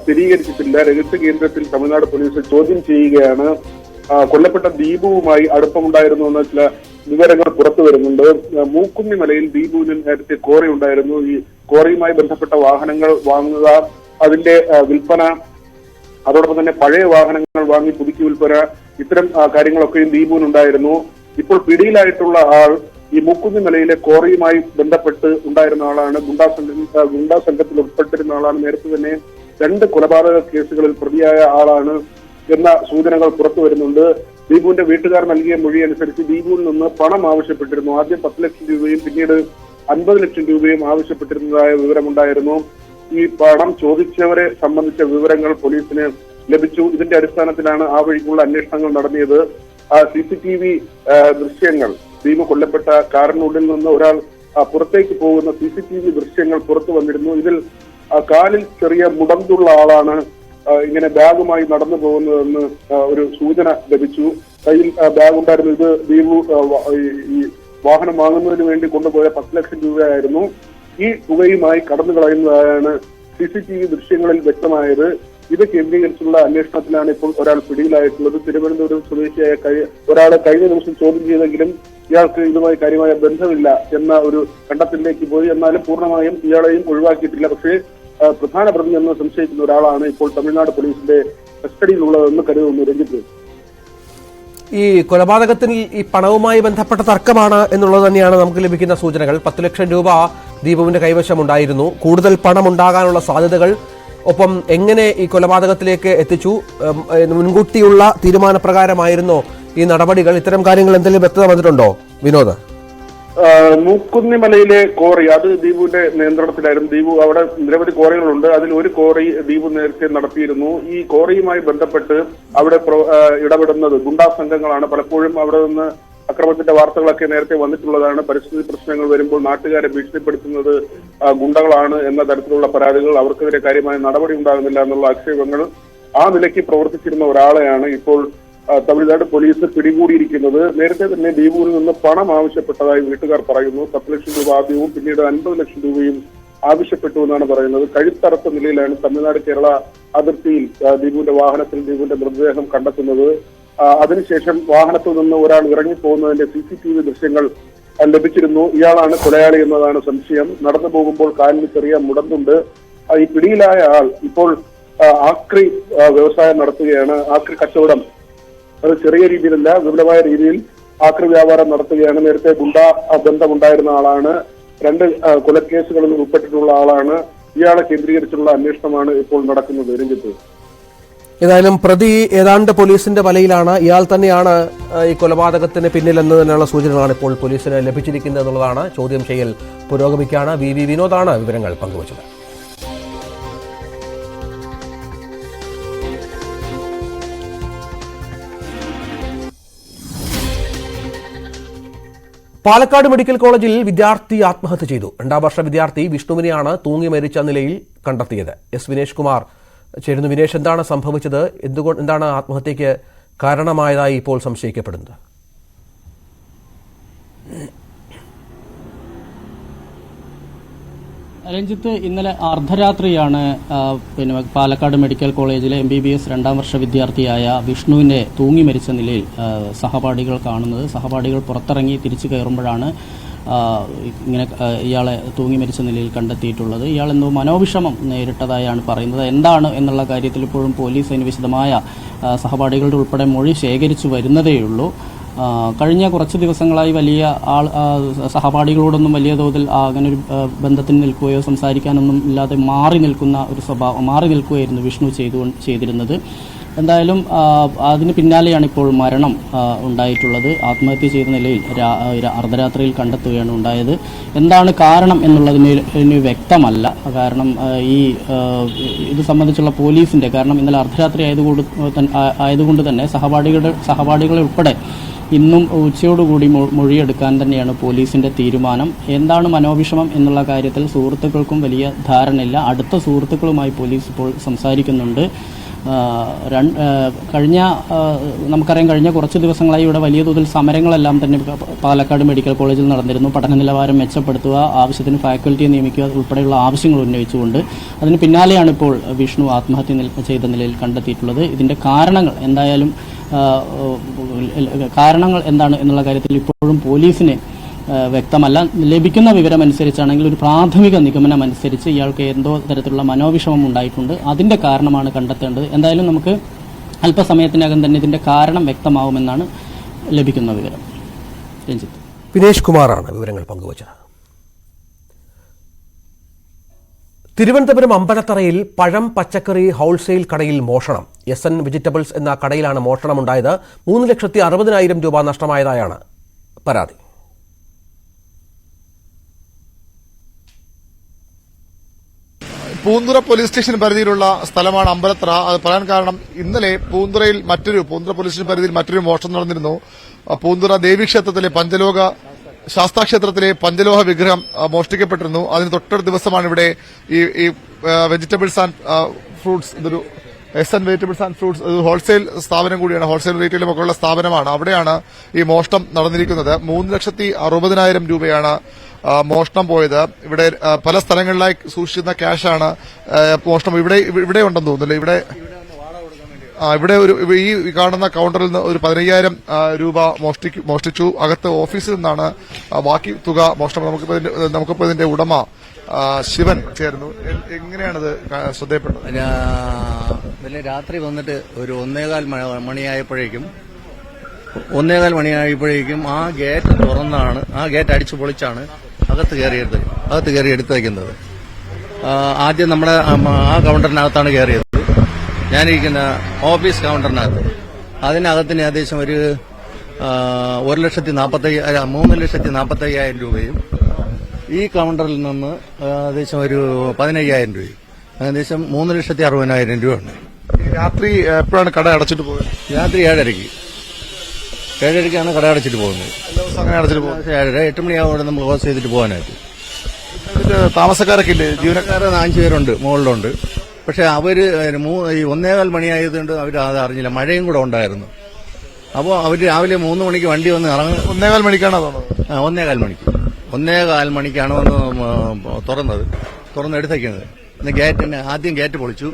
സ്ഥിരീകരിച്ചിട്ടില്ല. രഹസ്യ കേന്ദ്രത്തിൽ തമിഴ്നാട് പോലീസ് ചോദ്യം ചെയ്യുകയാണ്. കൊല്ലപ്പെട്ട ദീപുവുമായി അടുപ്പമുണ്ടായിരുന്നു എന്ന ചില വിവരങ്ങൾ പുറത്തു വരുന്നുണ്ട്. മൂക്കുന്നി മലയിൽ ദീപുവിന് നേരത്തെ ക്വാറി ഉണ്ടായിരുന്നു. ഈ ക്വാറിയുമായി ബന്ധപ്പെട്ട വാഹനങ്ങൾ വാങ്ങുക, അതിന്റെ വിൽപ്പന, അതോടൊപ്പം തന്നെ പഴയ വാഹനങ്ങൾ വാങ്ങി പുതുക്കി വിൽപ്പന, ഇത്തരം കാര്യങ്ങളൊക്കെയും ദീപുവിനുണ്ടായിരുന്നു. ഇപ്പോൾ പിടിയിലായിട്ടുള്ള ആൾ ഈ മൂക്കുന്നി മലയിലെ ക്വാറിയുമായി ബന്ധപ്പെട്ട് ഉണ്ടായിരുന്ന ആളാണ്. ഗുണ്ടാ സംഘത്തിൽ ഉൾപ്പെട്ടിരുന്ന ആളാണ്. നേരത്തെ തന്നെ 2 കൊലപാതക കേസുകളിൽ പ്രതിയായ ആളാണ് എന്ന സൂചനകൾ പുറത്തു വരുന്നുണ്ട്. ദീപുവിന്റെ വീട്ടുകാർ നൽകിയ മൊഴി അനുസരിച്ച് ദീപുവിൽ നിന്ന് പണം ആവശ്യപ്പെട്ടിരുന്നു. ആദ്യം 10 ലക്ഷം രൂപയും പിന്നീട് 50 ലക്ഷം രൂപയും ആവശ്യപ്പെട്ടിരുന്നതായ വിവരമുണ്ടായിരുന്നു. ഈ പണം ചോദിച്ചവരെ സംബന്ധിച്ച വിവരങ്ങൾ പോലീസിന് ലഭിച്ചു. ഇതിന്റെ അടിസ്ഥാനത്തിലാണ് ആ വഴിക്കുള്ള അന്വേഷണങ്ങൾ നടത്തിയത്. CCTV ദൃശ്യങ്ങൾ, ദീപു കൊല്ലപ്പെട്ട കാറിനുള്ളിൽ നിന്ന് ഒരാൾ പുറത്തേക്ക് പോകുന്ന CCTV ദൃശ്യങ്ങൾ പുറത്തു വന്നിരുന്നു. ഇതിൽ കാലിൽ ചെറിയ മുടന്തുള്ള ആളാണ് ഇങ്ങനെ ബാഗുമായി നടന്നു പോകുന്നതെന്ന് ഒരു സൂചന ലഭിച്ചു. കയ്യിൽ ബാഗ് ഉണ്ടായിരുന്നു. ഇത് ദീപു ഈ വാഹനം വാങ്ങുന്നതിന് വേണ്ടി കൊണ്ടുപോയ 10 ലക്ഷം രൂപയായിരുന്നു. ഈ തുകയുമായി കടന്നു കളയുന്നതാണ് CCTV ദൃശ്യങ്ങളിൽ വ്യക്തമായത്. ഇത് കേന്ദ്രീകരിച്ചുള്ള അന്വേഷണത്തിലാണ് ഇപ്പോൾ ഒരാൾ പിടിയിലായിട്ടുള്ളത്. തിരുവനന്തപുരം സ്വദേശിയായ ഒരാളെ കഴിഞ്ഞ ദിവസം ചോദ്യം ചെയ്തെങ്കിലും ഇയാൾക്ക് ഇതുമായി കാര്യമായ ബന്ധമില്ല എന്ന ഒരു കണ്ടെത്തലിലേക്ക് പോയി. എന്നാലും പൂർണ്ണമായും ഇയാളെയും ഒഴിവാക്കിയിട്ടില്ല. പക്ഷേ പ്രധാന പ്രതി എന്ന് സംശയിക്കുന്ന ഒരാളാണ് ഇപ്പോൾ തമിഴ്നാട് പോലീസിന്റെ കസ്റ്റഡിയിലുള്ളതെന്ന് കരുതുന്നു. രഞ്ജിത്ത്, ഈ കൊലപാതകത്തിൽ ഈ പണവുമായി ബന്ധപ്പെട്ട തർക്കമാണ് എന്നുള്ളത് തന്നെയാണ് നമുക്ക് ലഭിക്കുന്ന സൂചനകൾ. 10 ലക്ഷം രൂപ ദീപുവിന്റെ കൈവശം ഉണ്ടായിരുന്നു. കൂടുതൽ പണം ഉണ്ടാകാനുള്ള സാധ്യതകൾ, ഒപ്പം എങ്ങനെ ഈ കൊലപാതകത്തിലേക്ക് എത്തിച്ചു, മുൻകൂട്ടിയുള്ള തീരുമാനപ്രകാരമായിരുന്നോ ഈ നടപടികൾ? ഇത്തരം കാര്യങ്ങൾ എന്തെങ്കിലും വ്യക്തത വന്നിട്ടുണ്ടോ വിനോദ്? മൂക്കുന്നി മലയിലെ ക്വാറി അത് ദീപുവിന്റെ നിയന്ത്രണത്തിലായിരുന്നു. ദീപു അവിടെ നിരവധി ക്വാറികളുണ്ട്. അതിൽ ഒരു ക്വാറി ദീപു നേരത്തെ നടത്തിയിരുന്നു. ഈ ക്വാറിയുമായി ബന്ധപ്പെട്ട് അവിടെ ഇടപെടുന്നത് ഗുണ്ടാ സംഘങ്ങളാണ്. പലപ്പോഴും അവിടെ നിന്ന് അക്രമത്തിന്റെ വാർത്തകളൊക്കെ നേരത്തെ വന്നിട്ടുള്ളതാണ്. പരിസ്ഥിതി പ്രശ്നങ്ങൾ വരുമ്പോൾ നാട്ടുകാരെ ഭീഷണിപ്പെടുത്തുന്നത് ഗുണ്ടകളാണ് എന്ന തരത്തിലുള്ള പരാതികൾ, അവർക്കെതിരെ കാര്യമായ നടപടി ഉണ്ടാകുന്നില്ല എന്നുള്ള ആക്ഷേപങ്ങൾ, ആ നിലയ്ക്ക് പ്രവർത്തിച്ചിരുന്ന ഒരാളെയാണ് ഇപ്പോൾ തമിഴ്നാട് പോലീസ് പിടികൂടിയിരിക്കുന്നത്. നേരത്തെ തന്നെ ദീപുവിൽ നിന്ന് പണം ആവശ്യപ്പെട്ടതായി വീട്ടുകാർ പറയുന്നു. 10 ലക്ഷം രൂപ ആദ്യവും പിന്നീട് 50 ലക്ഷം രൂപയും ആവശ്യപ്പെട്ടു എന്നാണ് പറയുന്നത്. കഴുത്തറത്ത നിലയിലാണ് തമിഴ്നാട് കേരള അതിർത്തിയിൽ ദീപുവിന്റെ വാഹനത്തിൽ ദീപുവിന്റെ മൃതദേഹം കണ്ടെത്തുന്നത്. അതിനുശേഷം വാഹനത്തിൽ നിന്ന് ഒരാൾ ഇറങ്ങിപ്പോകുന്നതിന്റെ CCTV ദൃശ്യങ്ങൾ ലഭിച്ചിരുന്നു. ഇയാളാണ് കൊലയാളി എന്നതാണ് സംശയം. നടന്നു പോകുമ്പോൾ കാലിന് ചെറിയ മുടന്തുണ്ട്. ഈ പിടിയിലായ ആൾ ഇപ്പോൾ ആക്രി വ്യവസായം നടത്തുകയാണ്. ആക്രി കച്ചവടം, അത് ചെറിയ രീതിയിലല്ല, വിപുലമായ രീതിയിൽ ആക്രി വ്യാപാരം നടത്തുകയാണ്. നേരത്തെ ഗുണ്ടാ ബന്ധമുണ്ടായിരുന്ന ആളാണ്. 2 കൊലക്കേസുകളിൽ ഉൾപ്പെട്ടിട്ടുള്ള ആളാണ്. ഇയാളെ കേന്ദ്രീകരിച്ചുള്ള അന്വേഷണമാണ് ഇപ്പോൾ നടക്കുന്നത്. രഞ്ജിത്ത്, ഏതായാലും പ്രതി ഏതാണ്ട് പോലീസിന്റെ വലയിലാണ്. ഇയാൾ തന്നെയാണ് ഈ കൊലപാതകത്തിന് പിന്നിലെന്ന് തന്നെയുള്ള സൂചനകളാണ് ഇപ്പോൾ പോലീസിന് ലഭിച്ചിരിക്കുന്നത് എന്നുള്ളതാണ്. ചോദ്യം ചെയ്യൽ പുരോഗമിക്കുകയാണ്. വി വിനോദാണ് വിവരങ്ങൾ പങ്കുവച്ചത്. പാലക്കാട് മെഡിക്കൽ കോളേജിൽ വിദ്യാർത്ഥി ആത്മഹത്യ ചെയ്തു. 2ാം വർഷ വിദ്യാർത്ഥി വിഷ്ണുവിനെയാണ് തൂങ്ങി മരിച്ച നിലയിൽ കണ്ടെത്തിയത്. എസ് വിനേഷ് കുമാർ ചേരുന്നു. വിനേഷ്, എന്താണ് സംഭവിച്ചത്? എന്താണ് ആത്മഹത്യക്ക് കാരണമായതായി ഇപ്പോൾ സംശയിക്കപ്പെടുന്നത്? രഞ്ജിത്ത്, ഇന്നലെ അർദ്ധരാത്രിയാണ് പാലക്കാട് മെഡിക്കൽ കോളേജിലെ MBBS 2ാം വർഷ വിദ്യാർത്ഥിയായ വിഷ്ണുവിനെ തൂങ്ങി മരിച്ച നിലയിൽ സഹപാഠികൾ കാണുന്നത്. സഹപാഠികൾ പുറത്തിറങ്ങി തിരിച്ചു കയറുമ്പോഴാണ് ഇങ്ങനെ ഇയാളെ തൂങ്ങി മരിച്ച നിലയിൽ കണ്ടെത്തിയിട്ടുള്ളത്. ഇയാൾ എന്തോ മനോവിഷമം നേരിട്ടതായാണ് പറയുന്നത്. എന്താണ് എന്നുള്ള കാര്യത്തിൽ ഇപ്പോഴും പോലീസ് അതിന് വിശദമായ സഹപാഠികളുടെ ഉൾപ്പെടെ മൊഴി ശേഖരിച്ചു വരുന്നതേയുള്ളൂ. കഴിഞ്ഞ കുറച്ച് ദിവസങ്ങളായി വലിയ സഹപാഠികളോടൊന്നും വലിയ തോതിൽ അങ്ങനെ ഒരു ബന്ധത്തിന് നിൽക്കുകയോ സംസാരിക്കാനൊന്നും ഇല്ലാതെ മാറി നിൽക്കുകയായിരുന്നു വിഷ്ണു ചെയ്തിരുന്നത്. എന്തായാലും അതിന് പിന്നാലെയാണ് ഇപ്പോൾ മരണം ഉണ്ടായിട്ടുള്ളത്. ആത്മഹത്യ ചെയ്ത നിലയിൽ അർദ്ധരാത്രിയിൽ കണ്ടെത്തുകയാണ് ഉണ്ടായത്. എന്താണ് കാരണം എന്നുള്ളതിന് വ്യക്തമല്ല. കാരണം ഇത് സംബന്ധിച്ചുള്ള പോലീസിന്റെ, കാരണം ഇന്നലെ അർദ്ധരാത്രി ആയതുകൊണ്ട് തന്നെ സഹപാഠികളെ ഉൾപ്പെടെ ഇന്നും ഉച്ചയോടുകൂടി മൊഴിയെടുക്കാൻ തന്നെയാണ് പോലീസിന്റെ തീരുമാനം. എന്താണ് മനോവിഷമം എന്നുള്ള കാര്യത്തിൽ സുഹൃത്തുക്കൾക്കും വലിയ ധാരണയില്ല. അടുത്ത സുഹൃത്തുക്കളുമായി പോലീസ് ഇപ്പോൾ സംസാരിക്കുന്നുണ്ട്. നമുക്കറിയാം, കഴിഞ്ഞ കുറച്ച് ദിവസങ്ങളായി ഇവിടെ വലിയ തോതിൽ സമരങ്ങളെല്ലാം തന്നെ പാലക്കാട് മെഡിക്കൽ കോളേജിൽ നടന്നിരുന്നു. പഠന നിലവാരം മെച്ചപ്പെടുത്തുക, ആവശ്യത്തിന് ഫാക്കൽറ്റിയെ നിയമിക്കുക ഉൾപ്പെടെയുള്ള ആവശ്യങ്ങൾ ഉന്നയിച്ചുകൊണ്ട്. അതിന് പിന്നാലെയാണ് ഇപ്പോൾ വിഷ്ണു ആത്മഹത്യ ചെയ്ത നിലയിൽ കണ്ടെത്തിയിട്ടുള്ളത്. ഇതിന്റെ കാരണങ്ങൾ എന്താണ് എന്നുള്ള കാര്യത്തിൽ ഇപ്പോഴും പോലീസിന് വ്യക്തമല്ല. ലഭിക്കുന്ന വിവരമനുസരിച്ചാണെങ്കിൽ ഒരു പ്രാഥമിക നിഗമനം അനുസരിച്ച് ഇയാൾക്ക് എന്തോ തരത്തിലുള്ള മനോവിഷമം ഉണ്ടായിട്ടുണ്ട്. അതിന്റെ കാരണമാണ് കണ്ടെത്തേണ്ടത്. എന്തായാലും നമുക്ക് അല്പസമയത്തിനകം തന്നെ ഇതിന്റെ കാരണം വ്യക്തമാവുമെന്നാണ് ലഭിക്കുന്ന വിവരം. രഞ്ജിത്ത്. വിനേഷ് കുമാറാണ് വിവരങ്ങൾ പങ്കുവച്ചത്. തിരുവനന്തപുരം അമ്പലത്തറയിൽ പഴം പച്ചക്കറി ഹോൾസെയിൽ കടയിൽ മോഷണം. SN വെജിറ്റബിൾസ് എന്ന കടയിലാണ് മോഷണമുണ്ടായത്. 3,60,000 രൂപ നഷ്ടമായതായാണ് പരാതി. പൂന്തുറ പോലീസ് സ്റ്റേഷൻ പരിധിയിലുള്ള സ്ഥലമാണ് അമ്പലത്തറ. അത് പറയാൻ കാരണം, ഇന്നലെ പൂന്തുറ പോലീസ് സ്റ്റേഷൻ പരിധിയിൽ മറ്റൊരു മോഷണം നടന്നിരുന്നു. പൂന്തുറ ദേവീക്ഷേത്രത്തിലെ ശാസ്താക്ഷേത്രത്തിലെ പഞ്ചലോഹ വിഗ്രഹം മോഷ്ടിക്കപ്പെട്ടിരുന്നു. അതിന് തൊട്ടടുത്ത ദിവസമാണ് ഇവിടെ ഈ വെജിറ്റബിൾസ് ആൻഡ് ഫ്രൂട്ട്സ്, ഇതൊരു SN vegetables and fruits wholesale സ്ഥാപനം കൂടിയാണ്, ഹോൾസെയിൽ റീറ്റെയിലും ഒക്കെ ഉള്ള സ്ഥാപനമാണ്. അവിടെയാണ് ഈ മോഷണം നടന്നിരിക്കുന്നത്. 3,60,000 രൂപയാണ് മോഷണം പോയത്. ഇവിടെ പല സ്ഥലങ്ങളിലായി സൂക്ഷിച്ചിരുന്ന ക്യാഷാണ് മോഷണം ഇവിടെ ഉണ്ടെന്ന് തോന്നുന്നില്ല. ഇവിടെ ഈ കാണുന്ന കൌണ്ടറിൽ നിന്ന് ഒരു 15,000 രൂപ മോഷ്ടിച്ചു. അകത്ത് ഓഫീസിൽ നിന്നാണ് ബാക്കി തുക മോഷണം. നമുക്കിപ്പോ ഇതിന്റെ ഉടമ ശിവൻ ചേർന്നു. എങ്ങനെയാണത് ശ്രദ്ധയപ്പെട്ടത്? ഇന്നലെ രാത്രി വന്നിട്ട് ഒരു 1:15 മണിയായപ്പോഴേക്കും ആ ഗേറ്റ് തുറന്നാണ്, ആ ഗേറ്റ് അടിച്ചു പൊളിച്ചാണ് അകത്ത് കയറി എടുത്തു വയ്ക്കുന്നത്. ആദ്യം നമ്മുടെ ആ കൌണ്ടറിനകത്താണ് കയറിയത്, ഞാനിരിക്കുന്ന ഓഫീസ് കൌണ്ടറിനകത്ത്. അതിനകത്തിന് ഏകദേശം ഒരു 3,45,000 രൂപയും ഈ കൌണ്ടറിൽ നിന്ന് ഏകദേശം ഒരു 15,000 രൂപയും, ഏകദേശം 3,60,000 രൂപ ഉണ്ട്. രാത്രി എപ്പോഴാണ് കട അടച്ചിട്ട് പോയത്? രാത്രി 7:30ക്കാണ് കട അടച്ചിട്ട് പോകുന്നത്. 7:30-8 മണിയാവുമ്പോൾ നമ്മൾ ക്ലോസ് ചെയ്തിട്ട് പോകാനായിട്ട്. താമസക്കാരൊക്കെ ഇല്ലേ? ജീവനക്കാർ 5 പേരുണ്ട്, മുകളിലുണ്ട്. പക്ഷെ അവര് 1:15 മണിയായതുകൊണ്ട് അവർ അത് അറിഞ്ഞില്ല. മഴയും കൂടെ ഉണ്ടായിരുന്നു. അപ്പോൾ അവർ രാവിലെ 3 മണിക്ക് വണ്ടി വന്ന് ഇറങ്ങി. 1:15 മണിക്കാണോ? 1:15 മണിക്കാണ് വന്ന് തുറന്നെടുത്തേക്കുന്നത്. ഗേറ്റിന് ആദ്യം ഗേറ്റ് പൊളിച്ചു,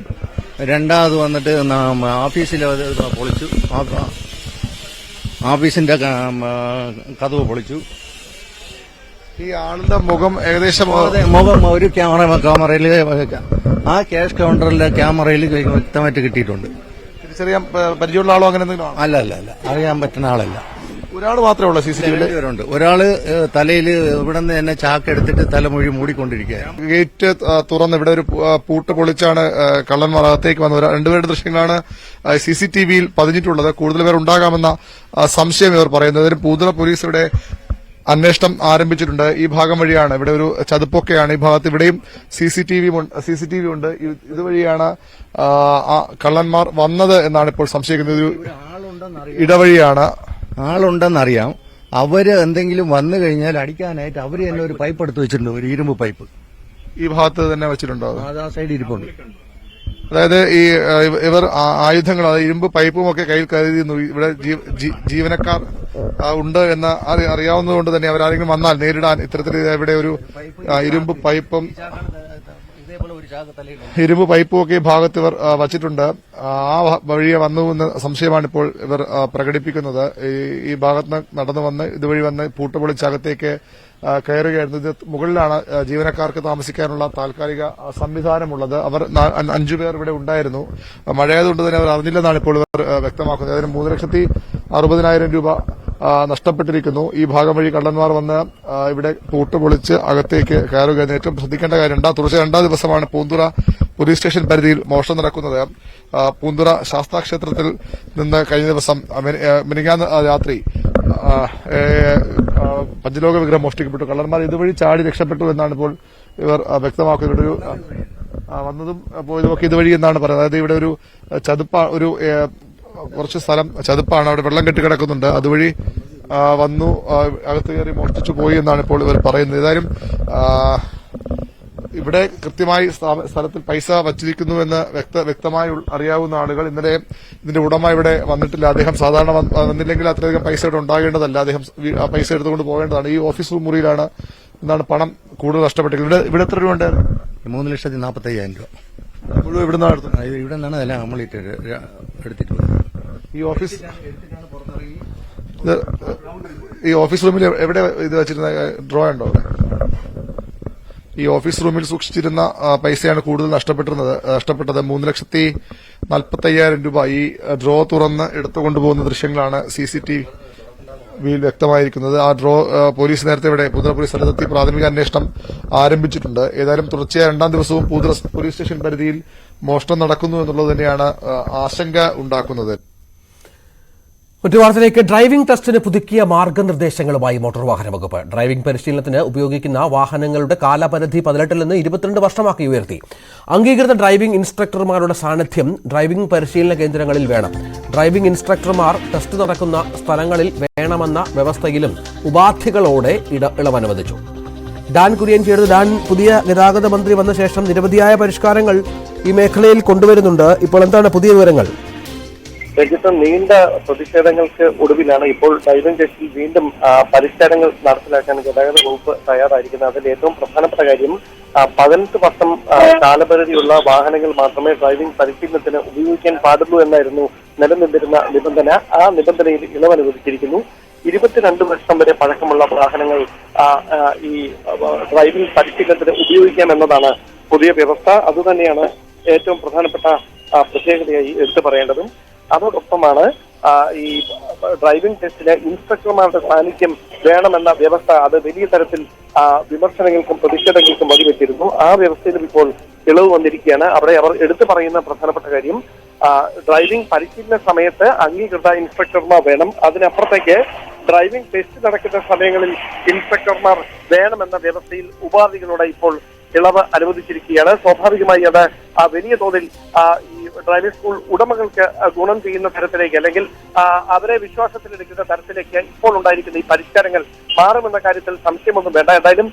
രണ്ടാമത് വന്നിട്ട് ഓഫീസിൽ പൊളിച്ചു, ഓഫീസിന്റെ കതവ് പൊളിച്ചു. ഈ ആളുടെ മുഖം ഏകദേശം ഒരു ക്യാമറയിൽ ആ ക്യാഷ് കൌണ്ടറിലെ ക്യാമറയിൽ വ്യക്തമായിട്ട് കിട്ടിയിട്ടുണ്ട്. തിരിച്ചറിയാൻ പരിചയമുള്ള ആളോ അങ്ങനെ എന്തെങ്കിലും? അല്ല, അറിയാൻ പറ്റുന്ന ആളല്ല. ഒരാൾ മാത്രമേ ഉള്ളൂ CCTV-യിൽ? ഒരാള് തലയിൽ ഇവിടെ നിന്ന് തന്നെ ചാക്കെടുത്തിട്ട് തലമൊഴി മൂടിക്കൊണ്ടിരിക്കുകയാണ്. ഗേറ്റ് തുറന്ന് ഇവിടെ ഒരു പൂട്ട് പൊളിച്ചാണ് കള്ളന്മാർ അകത്തേക്ക് വന്നത്. 2 പേരുടെ ദൃശ്യങ്ങളാണ് CCTV-യിൽ പതിഞ്ഞിട്ടുള്ളത്. കൂടുതൽ പേർ ഉണ്ടാകാമെന്ന സംശയം ഇവർ പറയുന്നത്. ഇതിന് പൂന്തുറ പോലീസ് ഇവിടെ അന്വേഷണം ആരംഭിച്ചിട്ടുണ്ട്. ഈ ഭാഗം വഴിയാണ്, ഇവിടെ ഒരു ചതുപ്പൊക്കെയാണ് ഈ ഭാഗത്ത്. ഇവിടെയും CCTV ഉണ്ട്. ഇതുവഴിയാണ് കള്ളന്മാർ വന്നത് എന്നാണ് ഇപ്പോൾ സംശയിക്കുന്നത്. ഒരു ഇടവഴിയാണ്. ആളുണ്ടെന്നറിയാം. അവര് എന്തെങ്കിലും വന്നു കഴിഞ്ഞാൽ അടിക്കാനായിട്ട് അവര് തന്നെ ഒരു പൈപ്പ് എടുത്ത് വെച്ചിട്ടുണ്ട്, ഒരു ഇരുമ്പ് പൈപ്പ്. ഈ ഭാഗത്ത് തന്നെ വെച്ചിട്ടുണ്ടോ? അത് ആ സൈഡിൽ ഇരിപ്പുണ്ട്. അതായത് ഇവർ ആയുധങ്ങൾ, ഇരുമ്പ് പൈപ്പും ഒക്കെ കയ്യിൽ കരുതിയിരുന്നു. ഇവിടെ ജീവനക്കാർ ഉണ്ട് എന്ന് അറിയാവുന്നതുകൊണ്ട് തന്നെ അവരാരെങ്കിലും വന്നാൽ നേരിടാൻ ഇത്തരത്തിൽ ഇവിടെ ഒരു ഇരുമ്പ് പൈപ്പും ഒക്കെ ഈ ഭാഗത്ത് ഇവർ വച്ചിട്ടുണ്ട്. ആ വഴിയെ വന്നു എന്ന സംശയമാണ് ഇപ്പോൾ ഇവർ പ്രകടിപ്പിക്കുന്നത്. ഈ ഭാഗത്ത് നടന്നു വന്ന് ഇതുവഴി വന്ന് പൂട്ടുപൊളിച്ചകത്തേക്ക് കയറുകയായിരുന്നു. ഇത് മുകളിലാണ് ജീവനക്കാർക്ക് താമസിക്കാനുള്ള താൽക്കാലിക സംവിധാനമുള്ളത്. അവർ 5 പേർ ഇവിടെ ഉണ്ടായിരുന്നു. മഴയായതുകൊണ്ട് തന്നെ അവർ അറിഞ്ഞില്ലെന്നാണ് ഇപ്പോൾ ഇവർ വ്യക്തമാക്കുന്നത്. അതിന് 3,60,000 രൂപ നഷ്ടപ്പെട്ടിരിക്കുന്നു. ഈ ഭാഗം വഴി കള്ളന്മാർ വന്ന് ഇവിടെ പൂട്ടുപൊളിച്ച് അകത്തേക്ക് കയറുകയായിരുന്നു. ഏറ്റവും ശ്രദ്ധിക്കേണ്ട കാര്യം, തുടർച്ചയായ 2ാം ദിവസമാണ് പൂന്തുറ പോലീസ് സ്റ്റേഷൻ പരിധിയിൽ മോഷണം നടക്കുന്നത്. പൂന്തുറ ശാസ്താക്ഷേത്രത്തിൽ നിന്ന് കഴിഞ്ഞ ദിവസം മിനിങ്ങാന്ന് രാത്രി പഞ്ചലോക വിഗ്രഹം മോഷ്ടിക്കപ്പെട്ടു. കള്ളന്മാർ ഇതുവഴി ചാടി രക്ഷപ്പെട്ടു എന്നാണ് ഇപ്പോൾ ഇവർ വ്യക്തമാക്കുന്നത്. ഒരു വന്നതും പോയതുമൊക്കെ ഇതുവഴി എന്നാണ് പറയുന്നത്. അതായത് ഇവിടെ ഒരു ഒരു കുറച്ച് സ്ഥലം ചതുപ്പാണ്, അവിടെ വെള്ളം കെട്ടിക്കിടക്കുന്നുണ്ട്. അതുവഴി വന്നു അകത്ത് കയറി മോഷ്ടിച്ചു പോയി എന്നാണ് ഇപ്പോൾ ഇവർ പറയുന്നത്. ഏതായാലും ഇവിടെ കൃത്യമായി സ്ഥലത്തിൽ പൈസ വച്ചിരിക്കുന്നുവെന്ന് വ്യക്തമായി അറിയാവുന്ന ആളുകൾ ഇന്നലെ ഇതിന്റെ ഉടമ ഇവിടെ വന്നിട്ടില്ല. അദ്ദേഹം സാധാരണ വന്നില്ലെങ്കിൽ അത്രയധികം പൈസ ഇവിടെ ഉണ്ടാകേണ്ടതല്ല. അദ്ദേഹം ആ പൈസ എടുത്തുകൊണ്ട് പോകേണ്ടതാണ്. ഈ ഓഫീസ് റൂം മുറിയിലാണ് എന്നാണ് പണം കൂടുതൽ നഷ്ടപ്പെട്ടിരിക്കുന്നത്. ഇവിടെ എത്ര രൂപ ഉണ്ടായിരുന്നു? 3,45,000 രൂപ. മുഴുവൻ ഇവിടെ നിന്നാണ് എടുത്തത്? ഇവിടെ നിന്നാണ് എല്ലാം നമ്മൾ എടുത്തിട്ടുള്ളത്. ഈ ഓഫീസ് റൂമിൽ എവിടെ ഇത് വെച്ചിരുന്ന ഡ്രോ ഉണ്ടോ? ഈ ഓഫീസ് റൂമിൽ സൂക്ഷിച്ചിരുന്ന പൈസയാണ് കൂടുതൽ നഷ്ടപ്പെട്ടത്. 3,45,000 രൂപ ഈ ഡ്രോ തുറന്ന് എടുത്തുകൊണ്ടുപോകുന്ന ദൃശ്യങ്ങളാണ് CCTVയിൽ വ്യക്തമായിരിക്കുന്നത്. ആ ഡ്രോ പോലീസ് നേരത്തെ ഇവിടെ പൂന്തുറ പോലീസ് സ്ഥലത്തെത്തി പ്രാഥമിക അന്വേഷണം ആരംഭിച്ചിട്ടുണ്ട്. ഏതായാലും തുടർച്ചയായ 2ാം ദിവസവും പൂന്തുറ പോലീസ് സ്റ്റേഷൻ പരിധിയിൽ മോഷണം നടക്കുന്നു എന്നുള്ളത് തന്നെയാണ് ആശങ്ക ഉണ്ടാക്കുന്നത്. മറ്റു വാർത്തയിലേക്ക്. ഡ്രൈവിംഗ് ടെസ്റ്റിന് പുതുക്കിയ മാർഗനിർദ്ദേശങ്ങളുമായി മോട്ടോർ വാഹന വകുപ്പ്. ഡ്രൈവിംഗ് പരിശീലനത്തിന് ഉപയോഗിക്കുന്ന വാഹനങ്ങളുടെ കാലപരിധി 18 നിന്ന് 22 വർഷമാക്കി ഉയർത്തി. അംഗീകൃത ഡ്രൈവിംഗ് ഇൻസ്ട്രക്ടർമാരുടെ സാന്നിധ്യം ഡ്രൈവിംഗ് പരിശീലന കേന്ദ്രങ്ങളിൽ വേണം. ഡ്രൈവിംഗ് ഇൻസ്ട്രക്ടർമാർ ടെസ്റ്റ് നടക്കുന്ന സ്ഥലങ്ങളിൽ വേണമെന്ന വ്യവസ്ഥയിലും ഉപാധികളോടെ ഇളവ് അനുവദിച്ചു. ഡാൻ കുര്യൻ ചേർന്ന്. ഡാൻ, പുതിയ ഗതാഗത മന്ത്രി വന്ന ശേഷം നിരവധിയായ പരിഷ്കാരങ്ങൾ ഈ മേഖലയിൽ കൊണ്ടുവരുന്നുണ്ട്. ഇപ്പോൾ എന്താണ് പുതിയ വിവരങ്ങൾ? രാജ്യത്ത് നീണ്ട പ്രതിഷേധങ്ങൾക്ക് ഒടുവിലാണ് ഇപ്പോൾ ഡ്രൈവിംഗ് ടെസ്റ്റിൽ വീണ്ടും പരിഷ്കാരങ്ങൾ നടപ്പിലാക്കാൻ ഗതാഗത വകുപ്പ് തയ്യാറായിരിക്കുന്നത്. അതിൽ ഏറ്റവും പ്രധാനപ്പെട്ട കാര്യം 18 വർഷം കാലപരിധിയുള്ള വാഹനങ്ങൾ മാത്രമേ ഡ്രൈവിംഗ് പരിശീലനത്തിന് ഉപയോഗിക്കാൻ പാടുള്ളൂ എന്നായിരുന്നു നിലനിന്നിരുന്ന നിബന്ധന. ആ നിബന്ധനയിൽ ഇളവ് അനുവദിച്ചിരിക്കുന്നു. 22 വർഷം വരെ പഴക്കമുള്ള വാഹനങ്ങൾ ഈ ഡ്രൈവിംഗ് പരിശീലനത്തിന് ഉപയോഗിക്കാം എന്നതാണ് പുതിയ വ്യവസ്ഥ. അതുതന്നെയാണ് ഏറ്റവും പ്രധാനപ്പെട്ട പ്രത്യേകതയായി എടുത്തു പറയേണ്ടതും. അതോടൊപ്പമാണ് ഈ ഡ്രൈവിംഗ് ടെസ്റ്റിന് ഇൻസ്ട്രക്ടർമാരുടെ സാന്നിധ്യം വേണമെന്ന വ്യവസ്ഥ. അത് വലിയ തരത്തിൽ വിമർശനങ്ങൾക്കും പ്രതിഷേധങ്ങൾക്കും വഴിവെച്ചിരുന്നു. ആ വ്യവസ്ഥയിലും ഇപ്പോൾ ഇളവ് വന്നിരിക്കുകയാണ്. അവിടെ അവർ എടുത്തു പറയുന്ന പ്രധാനപ്പെട്ട കാര്യം ഡ്രൈവിംഗ് പരിശീലന സമയത്ത് അംഗീകൃത ഇൻസ്ട്രക്ടർമാർ വേണം. അതിനപ്പുറത്തേക്ക് ഡ്രൈവിംഗ് ടെസ്റ്റ് നടക്കുന്ന സമയങ്ങളിൽ ഇൻസ്ട്രക്ടർമാർ വേണമെന്ന വ്യവസ്ഥയിൽ ഉപാധികളോടെ ഇപ്പോൾ ഇളവ് അനുവദിച്ചിരിക്കുകയാണ്. സ്വാഭാവികമായി അത് വലിയ തോതിൽ ഈ ഡ്രൈവിംഗ് സ്കൂൾ ഉടമകൾക്ക് ഗുണം ചെയ്യുന്ന തരത്തിലേക്ക്, അല്ലെങ്കിൽ അവരെ വിശ്വാസത്തിലെടുക്കുന്ന തരത്തിലേക്ക് ഇപ്പോൾ ഉണ്ടായിരിക്കുന്ന ഈ പരിഷ്കാരങ്ങൾ മാറുമെന്ന കാര്യത്തിൽ സംശയമൊന്നും വേണ്ട. എന്തായാലും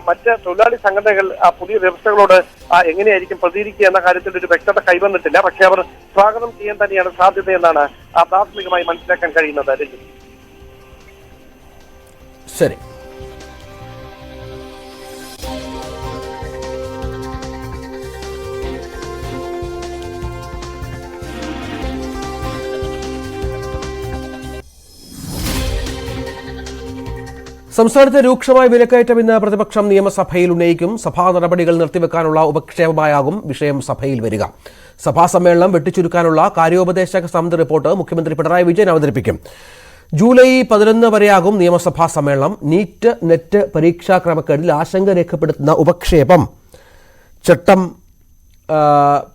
മറ്റ് തൊഴിലാളി സംഘടനകൾ പുതിയ വ്യവസ്ഥകളോട് എങ്ങനെയായിരിക്കും പ്രതികരിക്കുക എന്ന കാര്യത്തിൽ ഒരു വ്യക്തത കൈവന്നിട്ടില്ല. പക്ഷേ അവർ സ്വാഗതം ചെയ്യാൻ തന്നെയാണ് സാധ്യതയെന്നാണ് പ്രാഥമികമായി മനസ്സിലാക്കാൻ കഴിയുന്നത്. ശരി. സംസ്ഥാനത്ത് രൂക്ഷമായ വിലക്കയറ്റം ഇന്ന് പ്രതിപക്ഷം നിയമസഭയിൽ ഉന്നയിക്കും. സഭാ നടപടികൾ നിർത്തിവെക്കാനുള്ള ഉപക്ഷേപമായാകും വിഷയം സഭയിൽ വരിക. സഭാ സമ്മേളനം വെട്ടിച്ചുരുക്കാനുള്ള കാര്യോപദേശക സമിതി റിപ്പോർട്ട് മുഖ്യമന്ത്രി പിണറായി വിജയൻ അവതരിപ്പിക്കും. ജൂലൈ 11 വരെയാകും നിയമസഭാ സമ്മേളനം. നീറ്റ് നെറ്റ് പരീക്ഷാ ക്രമക്കേടിൽ ആശങ്ക രേഖപ്പെടുത്തുന്ന ഉപക്ഷേപം ചട്ടം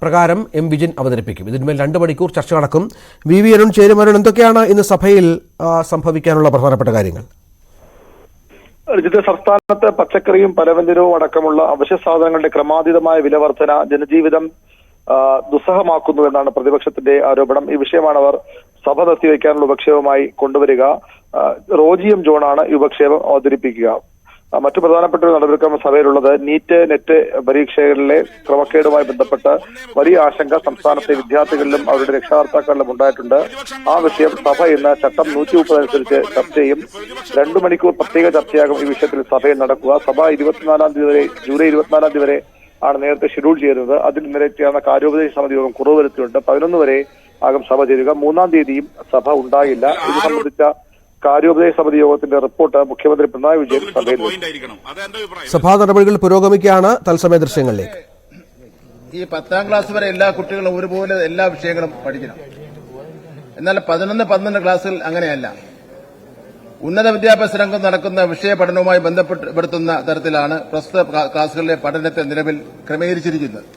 പ്രകാരം വിജയൻ അവതരിപ്പിക്കും. ഇതിന്മേൽ 2 മണിക്കൂർ ചർച്ച നടക്കും. വി അരുൺ ചേരുമാരുൺ, എന്തൊക്കെയാണ് ഇന്ന് സഭയിൽ സംഭവിക്കാനുള്ള പ്രധാനപ്പെട്ട കാര്യങ്ങൾ? സംസ്ഥാനത്ത് പച്ചക്കറിയും പലവ്യഞ്ജനവും അടക്കമുള്ള അവശ്യ സാധനങ്ങളുടെ ക്രമാതീതമായ വിലവർധന ജനജീവിതം ദുസ്സഹമാക്കുന്നു എന്നാണ് പ്രതിപക്ഷത്തിന്റെ ആരോപണം. ഈ വിഷയമാണ് അവർ സഭ നിർത്തിവെക്കാനുള്ള ഉപക്ഷേപമായി കൊണ്ടുവരിക. റോജി എം ജോണാണ് ഈ ഉപക്ഷേപം അവതരിപ്പിക്കുക. മറ്റു പ്രധാനപ്പെട്ട ഒരു നടപടിക്രമ സഭയിലുള്ളത് നീറ്റ് നെറ്റ് പരീക്ഷകളിലെ ക്രമക്കേടുമായി ബന്ധപ്പെട്ട് വലിയ ആശങ്ക സംസ്ഥാനത്തെ വിദ്യാർത്ഥികളിലും അവരുടെ രക്ഷകർത്താക്കളിലും ഉണ്ടായിട്ടുണ്ട്. ആ വിഷയം സഭ ഇന്ന് ചട്ടം 130 അനുസരിച്ച് ചർച്ച ചെയ്യും. 2 മണിക്കൂർ പ്രത്യേക ചർച്ചയാകും ഈ വിഷയത്തിൽ സഭയിൽ നടക്കുക. സഭ 24 തീയതി വരെ, ജൂലൈ 24 തീയതി വരെ ആണ് നേരത്തെ ഷെഡ്യൂൾ ചെയ്തത്. അതിൽ ഇന്നലെ ചേർന്ന കാര്യോപദേശ സമിതി യോഗം കുറവ് വരുത്തിയിട്ടുണ്ട്. 11 വരെ ആകും സഭ ചേരുക. 3-ാം തീയതിയും സഭ ഉണ്ടാകില്ല. ഇത് സംബന്ധിച്ച കാര്യോപദേശ സമിതി യോഗത്തിന്റെ റിപ്പോർട്ട് മുഖ്യമന്ത്രി പിണറായി വിജയൻ സഭയിൽ. സഭാ നടപടികൾ പുരോഗമിക്കുകയാണ്. തത്സമയ ദൃശ്യങ്ങളിലേക്ക്. ഈ 10ാം ക്ലാസ് വരെ എല്ലാ കുട്ടികളും ഒരുപോലെ എല്ലാ വിഷയങ്ങളും പഠിക്കണം. എന്നാൽ 11-12 ക്ലാസ്സിൽ അങ്ങനെയല്ല. ഉന്നത വിദ്യാഭ്യാസ രംഗം നടക്കുന്ന വിഷയ പഠനവുമായി ബന്ധപ്പെടുത്തുന്ന തരത്തിലാണ് പ്രസ്തുത ക്ലാസുകളിലെ പഠനത്തെ നിലവിൽ ക്രമീകരിച്ചിരിക്കുന്നത്.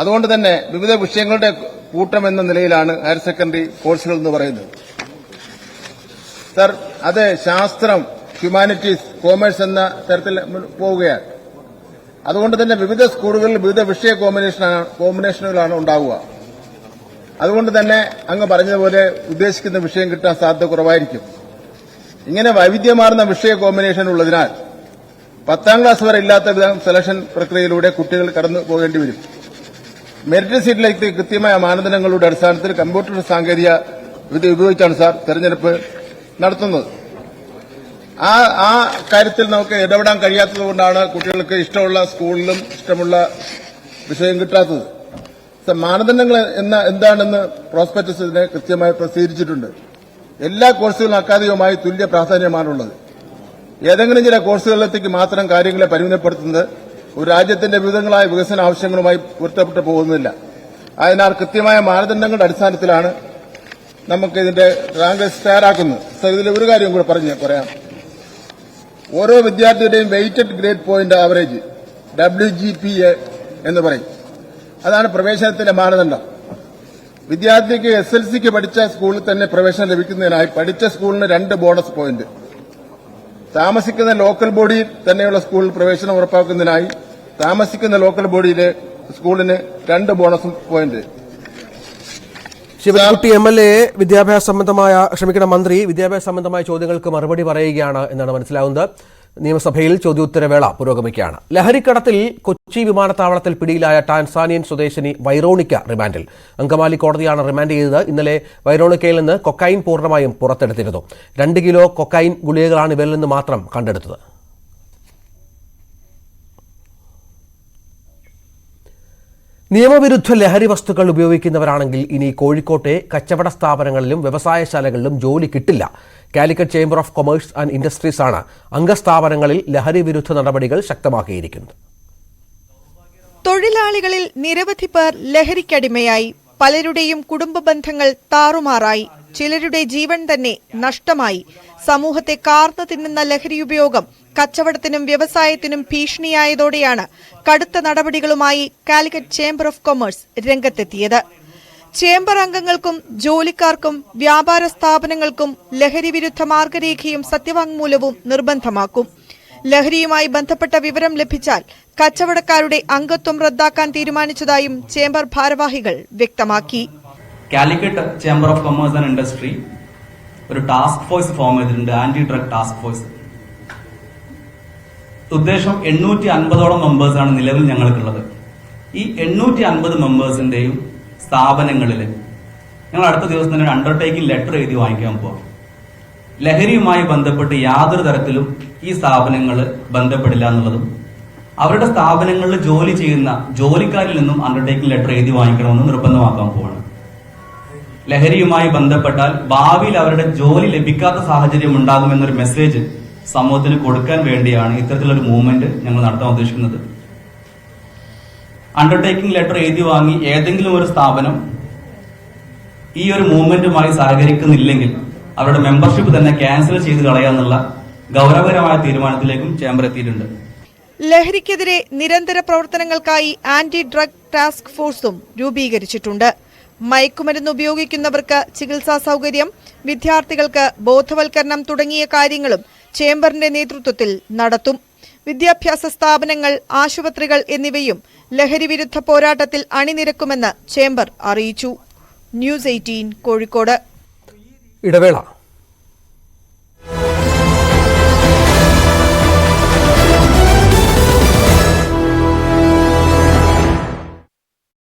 അതുകൊണ്ട് തന്നെ വിവിധ വിഷയങ്ങളുടെ കൂട്ടം എന്ന നിലയിലാണ് ഹയർ സെക്കൻഡറി കോഴ്സുകൾ എന്ന് പറയുന്നത്. സർ, അത് ശാസ്ത്രം, ഹ്യൂമാനിറ്റീസ്, കോമേഴ്സ് എന്ന തരത്തിൽ പോവുകയാണ്. അതുകൊണ്ട് തന്നെ വിവിധ സ്കൂളുകളിൽ വിവിധ വിഷയ കോമ്പിനേഷനുകളാണ് ഉണ്ടാവുക. അതുകൊണ്ട് തന്നെ അങ്ങ് പറഞ്ഞതുപോലെ ഉദ്ദേശിക്കുന്ന വിഷയം കിട്ടാൻ സാധ്യത കുറവായിരിക്കും. ഇങ്ങനെ വൈവിധ്യമാർന്ന വിഷയ കോമ്പിനേഷൻ ഉള്ളതിനാൽ 10ാം ക്ലാസ് വരെ ഇല്ലാത്ത വിധം സെലക്ഷൻ പ്രക്രിയയിലൂടെ കുട്ടികൾ കടന്നു പോകേണ്ടി വരും. മെറിറ്റ് സീറ്റിലേക്ക് കൃത്യമായ മാനദണ്ഡങ്ങളുടെ അടിസ്ഥാനത്തിൽ കമ്പ്യൂട്ടർ സാങ്കേതിക വിദ്യ ഉപയോഗിച്ചാണ് സാർ തെരഞ്ഞെടുപ്പ് നടത്തുന്നത്. ആ കാര്യത്തിൽ നമുക്ക് ഇടപെടാൻ കഴിയാത്തതുകൊണ്ടാണ് കുട്ടികൾക്ക് ഇഷ്ടമുള്ള സ്കൂളിലും ഇഷ്ടമുള്ള വിഷയം കിട്ടാത്തത്. മാനദണ്ഡങ്ങൾ എന്താണെന്ന് പ്രോസ്പെക്ടസിനെ കൃത്യമായി പ്രസിദ്ധീകരിച്ചിട്ടുണ്ട്. എല്ലാ കോഴ്സുകളും അക്കാദമികമായി തുല്യ പ്രാധാന്യമാണുള്ളത്. ഏതെങ്കിലും ചില കോഴ്സുകളിലേക്ക് മാത്രം കാര്യങ്ങളെ പരിമിതപ്പെടുത്തുന്നത് ഒരു രാജ്യത്തിന്റെ വിവിധങ്ങളായ വികസന ആവശ്യങ്ങളുമായി പൊരുത്തപ്പെട്ടു പോകുന്നില്ല. അതിനാൽ കൃത്യമായ മാനദണ്ഡങ്ങളുടെ അടിസ്ഥാനത്തിലാണ് നമുക്ക് ഇതിന്റെ റാങ്ക് ലിസ്റ്റ് തയ്യാറാക്കുന്നത്. സർ, ഇതിൽ ഒരു കാര്യം കൂടെ പറയാം. ഓരോ വിദ്യാർത്ഥിയുടെയും weighted grade point average WGPA എന്ന് പറയും. അതാണ് പ്രവേശനത്തിന്റെ മാനദണ്ഡം. വിദ്യാർത്ഥിക്ക് SLCക്ക് പഠിച്ച സ്കൂളിൽ തന്നെ പ്രവേശനം ലഭിക്കുന്നതിനായി പഠിച്ച സ്കൂളിന് 2 ബോണസ് പോയിന്റ്, താമസിക്കുന്ന ലോക്കൽ ബോഡിയിൽ തന്നെയുള്ള സ്കൂളിൽ പ്രവേശനം ഉറപ്പാക്കുന്നതിനായി താമസിക്കുന്ന ലോക്കൽ ബോഡിയിലെ സ്കൂളിന് 2 ബോണസ് പോയിന്റ്. ശിവൻകുട്ടി MLA മന്ത്രി വിദ്യാഭ്യാസ സംബന്ധമായ ചോദ്യങ്ങൾക്ക് മറുപടി പറയുകയാണ് എന്നാണ് മനസ്സിലാവുന്നത്. നിയമസഭയിൽ ചോദ്യോത്തരവേള പുരോഗമിക്കുകയാണ്. ലഹരിക്കടത്തിൽ കൊച്ചി വിമാനത്താവളത്തിൽ പിടിയിലായ ടാൻസാനിയൻ സ്വദേശിനി വൈറോണിക്ക റിമാൻഡിൽ. അങ്കമാലി കോടതിയാണ് റിമാൻഡ് ചെയ്തത്. ഇന്നലെ വൈറോണിക്കയിൽ നിന്ന് കൊക്കൈൻ പൂർണ്ണമായും പുറത്തെടുത്തിരുന്നു. 2 കിലോ കൊക്കൈൻ ഗുളികകളാണ് ഇവരിൽ നിന്ന് മാത്രം കണ്ടെടുത്തത്. നിയമവിരുദ്ധ ലഹരി വസ്തുക്കൾ ഉപയോഗിക്കുന്നവരാണെങ്കിൽ ഇനി കോഴിക്കോട്ടെ കച്ചവട സ്ഥാപനങ്ങളിലും വ്യവസായശാലകളിലും ജോലി കിട്ടില്ല. Calicut chamber of commerce and industries ആണ് അംഗസ്ഥാപനങ്ങളിൽ ലഹരി വിരുദ്ധ നടപടികൾ ശക്തമാക്കിയിരിക്കുന്നത്. തൊഴിലാളികളിൽ നിരവധി പേർ ലഹരിക്കടിമയായി. പലരുടെയും കുടുംബ ബന്ധങ്ങൾ താറുമാറായി. ചിലരുടെ ജീവൻ തന്നെ നഷ്ടമായി. സമൂഹത്തെ കാർന്നു തിന്നുന്ന ലഹരി ഉപയോഗം കച്ചവടത്തിനും വ്യവസായത്തിനും ഭീഷണിയായതോടെയാണ് കടുത്ത നടപടികളുമായി കാലിക്കറ്റ് ചേംബർ ഓഫ് കൊമേഴ്സ് രംഗത്തെത്തിയത്. ചേംബർ അംഗങ്ങൾക്കും ജോലിക്കാർക്കും വ്യാപാര സ്ഥാപനങ്ങൾക്കും ലഹരി വിരുദ്ധ മാർഗരേഖയും സത്യവാങ്മൂലവും നിർബന്ധമാക്കും. ലഹരിയുമായി ബന്ധപ്പെട്ട വിവരം ലഭിച്ചാൽ കച്ചവടക്കാരുടെ അംഗത്വം റദ്ദാക്കാൻ തീരുമാനിച്ചതായും ചേംബർ ഭാരവാഹികൾ വ്യക്തമാക്കി. Calicut chamber of commerce and industry ഒരു ടാസ്ക് ഫോഴ്സ് ഫോം ചെയ്തിട്ടുണ്ട്, ആന്റി ഡ്രഗ് ടാസ്ക് ഫോഴ്സ്. ഉദ്ദേശം 850ഓളം മെമ്പേഴ്സാണ് നിലവിൽ ഞങ്ങൾക്കുള്ളത്. ഈ 850 മെമ്പേഴ്സിന്റെയും സ്ഥാപനങ്ങളിൽ ഞങ്ങൾ അടുത്ത ദിവസം തന്നെ ഒരു അണ്ടർടേക്കിംഗ് ലെറ്റർ എഴുതി വാങ്ങിക്കാൻ പോവാം. ലഹരിയുമായി ബന്ധപ്പെട്ട് യാതൊരു തരത്തിലും ഈ സ്ഥാപനങ്ങൾ ബന്ധപ്പെടില്ല എന്നുള്ളതും അവരുടെ സ്ഥാപനങ്ങളിൽ ജോലി ചെയ്യുന്ന ജോലിക്കാരിൽ നിന്നും അണ്ടർടേക്കിംഗ് ലെറ്റർ എഴുതി വാങ്ങിക്കണമെന്ന് നിർബന്ധമാക്കാൻ പോവാണ്. ലഹരിയുമായി ബന്ധപ്പെട്ടാൽ ഭാവിയിൽ അവരുടെ ജോലി ലഭിക്കാത്ത സാഹചര്യം ഉണ്ടാകുമെന്നൊരു മെസ്സേജ് സമൂഹത്തിന് കൊടുക്കാൻ വേണ്ടിയാണ് ഇത്തരത്തിലൊരു മൂവ്മെന്റ് ഞങ്ങൾ നടത്താൻ ഉദ്ദേശിക്കുന്നത്. അണ്ടർടേക്കിംഗ് ലെറ്റർ എഴുതി വാങ്ങി ഏതെങ്കിലും ഒരു സ്ഥാപനം ഈ ഒരു മൂവ്മെന്റുമായി സഹകരിക്കുന്നില്ലെങ്കിൽ അവരുടെ മെമ്പർഷിപ്പ് തന്നെ ക്യാൻസൽ ചെയ്ത് കളയാന്നുള്ള ഗൗരവകരമായ തീരുമാനത്തിലേക്കും ചേംബർ എത്തിയിട്ടുണ്ട്. ലഹരിക്കെതിരെ നിരന്തര പ്രവർത്തനങ്ങൾക്കായി ആന്റി ഡ്രഗ് ടാസ്ക് ഫോഴ്സും രൂപീകരിച്ചിട്ടുണ്ട്. മയക്കുമരുന്ന് ഉപയോഗിക്കുന്നവർക്ക് ചികിത്സാ സൗകര്യം, വിദ്യാർത്ഥികൾക്ക് ബോധവൽക്കരണം തുടങ്ങിയ കാര്യങ്ങളും ചേംബറിന്റെ നേതൃത്വത്തിൽ നടത്തും. വിദ്യാഭ്യാസ സ്ഥാപനങ്ങൾ, ആശുപത്രികൾ എന്നിവയും ലഹരി വിരുദ്ധ പോരാട്ടത്തിൽ അണിനിരക്കുമെന്ന് ചേംബർ അറിയിച്ചു. ന്യൂസ് 18 കോഴിക്കോട്. ഇടവേള.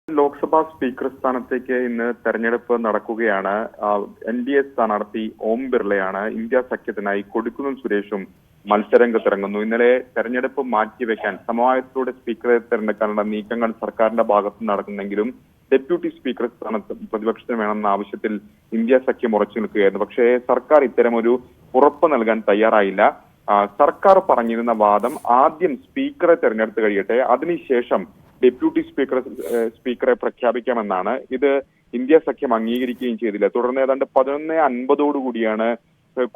ലോക്സഭാ സ്പീക്കർ സ്ഥാനത്തേക്ക് ഇന്ന് തെരഞ്ഞെടുപ്പ് നടക്കുകയാണ്. NDA സ്ഥാനാർത്ഥി ഓം ബിർളയാണ്. ഇന്ത്യ സഖ്യത്തിനായി കൊടിക്കുന്നിൽ സുരേഷും മത്സരരംഗത്തിറങ്ങുന്നു. ഇന്നലെ തെരഞ്ഞെടുപ്പ് മാറ്റിവെക്കാൻ സമവായത്തിലൂടെ സ്പീക്കറെ തെരഞ്ഞെടുക്കാനുള്ള നീക്കങ്ങൾ സർക്കാരിന്റെ ഭാഗത്ത് നടക്കുന്നെങ്കിലും ഡെപ്യൂട്ടി സ്പീക്കർ സ്ഥാനത്ത് പ്രതിപക്ഷത്തിന് വേണമെന്ന ആവശ്യത്തിൽ ഇന്ത്യ സഖ്യം ഉറച്ചു നിൽക്കുകയായിരുന്നു. പക്ഷേ സർക്കാർ ഇത്തരം ഒരു ഉറപ്പ് നൽകാൻ തയ്യാറായില്ല. സർക്കാർ പറഞ്ഞിരുന്ന വാദം ആദ്യം സ്പീക്കറെ തെരഞ്ഞെടുത്ത് കഴിയട്ടെ, അതിനുശേഷം ഡെപ്യൂട്ടി സ്പീക്കറെ പ്രഖ്യാപിക്കാമെന്നാണ്. ഇത് ഇന്ത്യ സഖ്യം അംഗീകരിക്കുകയും ചെയ്തില്ല. തുടർന്ന് ഏതാണ്ട് 11:50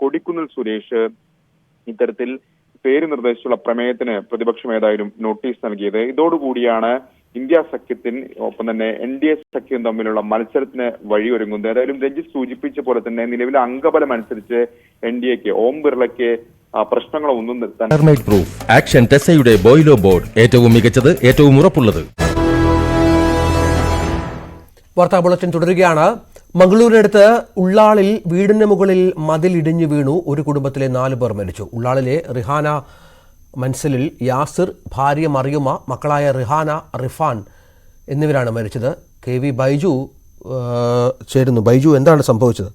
കൊടിക്കുന്നിൽ സുരേഷ് ഇത്തരത്തിൽ പേര് നിർദ്ദേശിച്ചുള്ള പ്രമേയത്തിന് പ്രതിപക്ഷം ഏതായാലും നോട്ടീസ് നൽകിയത്. ഇതോടുകൂടിയാണ് ഇന്ത്യ സഖ്യത്തിന് ഒപ്പം തന്നെ NDA സഖ്യം തമ്മിലുള്ള മത്സരത്തിന് വഴിയൊരുങ്ങുന്നത്. ഏതായാലും രഞ്ജിത്ത് സൂചിപ്പിച്ച പോലെ തന്നെ നിലവിലെ അംഗബലം അനുസരിച്ച് NDAക്ക് ഓം ബിർളയ്ക്ക് പ്രശ്നങ്ങളൊന്നും നിർത്താൻ ആക്ഷൻ ടെസ്സയുടെ ബോയിലോ ബോർഡ് ഏറ്റവും മികച്ചത്, ഏറ്റവും ഉറപ്പുള്ളത്. വാർത്താ ബുള്ളറ്റിൻ തുടരുകയാണ്. മംഗളൂരിനടുത്ത് ഉള്ളാളിൽ വീടിന് മുകളിൽ മതിൽ ഇടിഞ്ഞു വീണു. ഒരു കുടുംബത്തിലെ 4 പേർ മരിച്ചു. ഉള്ളാളിലെ റിഹാന മൻസിലിൽ യാസിർ, ഭാര്യ മറിയുമ, മക്കളായ റിഹാന, റിഫാൻ എന്നിവരാണ് മരിച്ചത്. KV ബൈജു ചേരുന്നു. ബൈജു, എന്താണ് സംഭവിച്ചത്?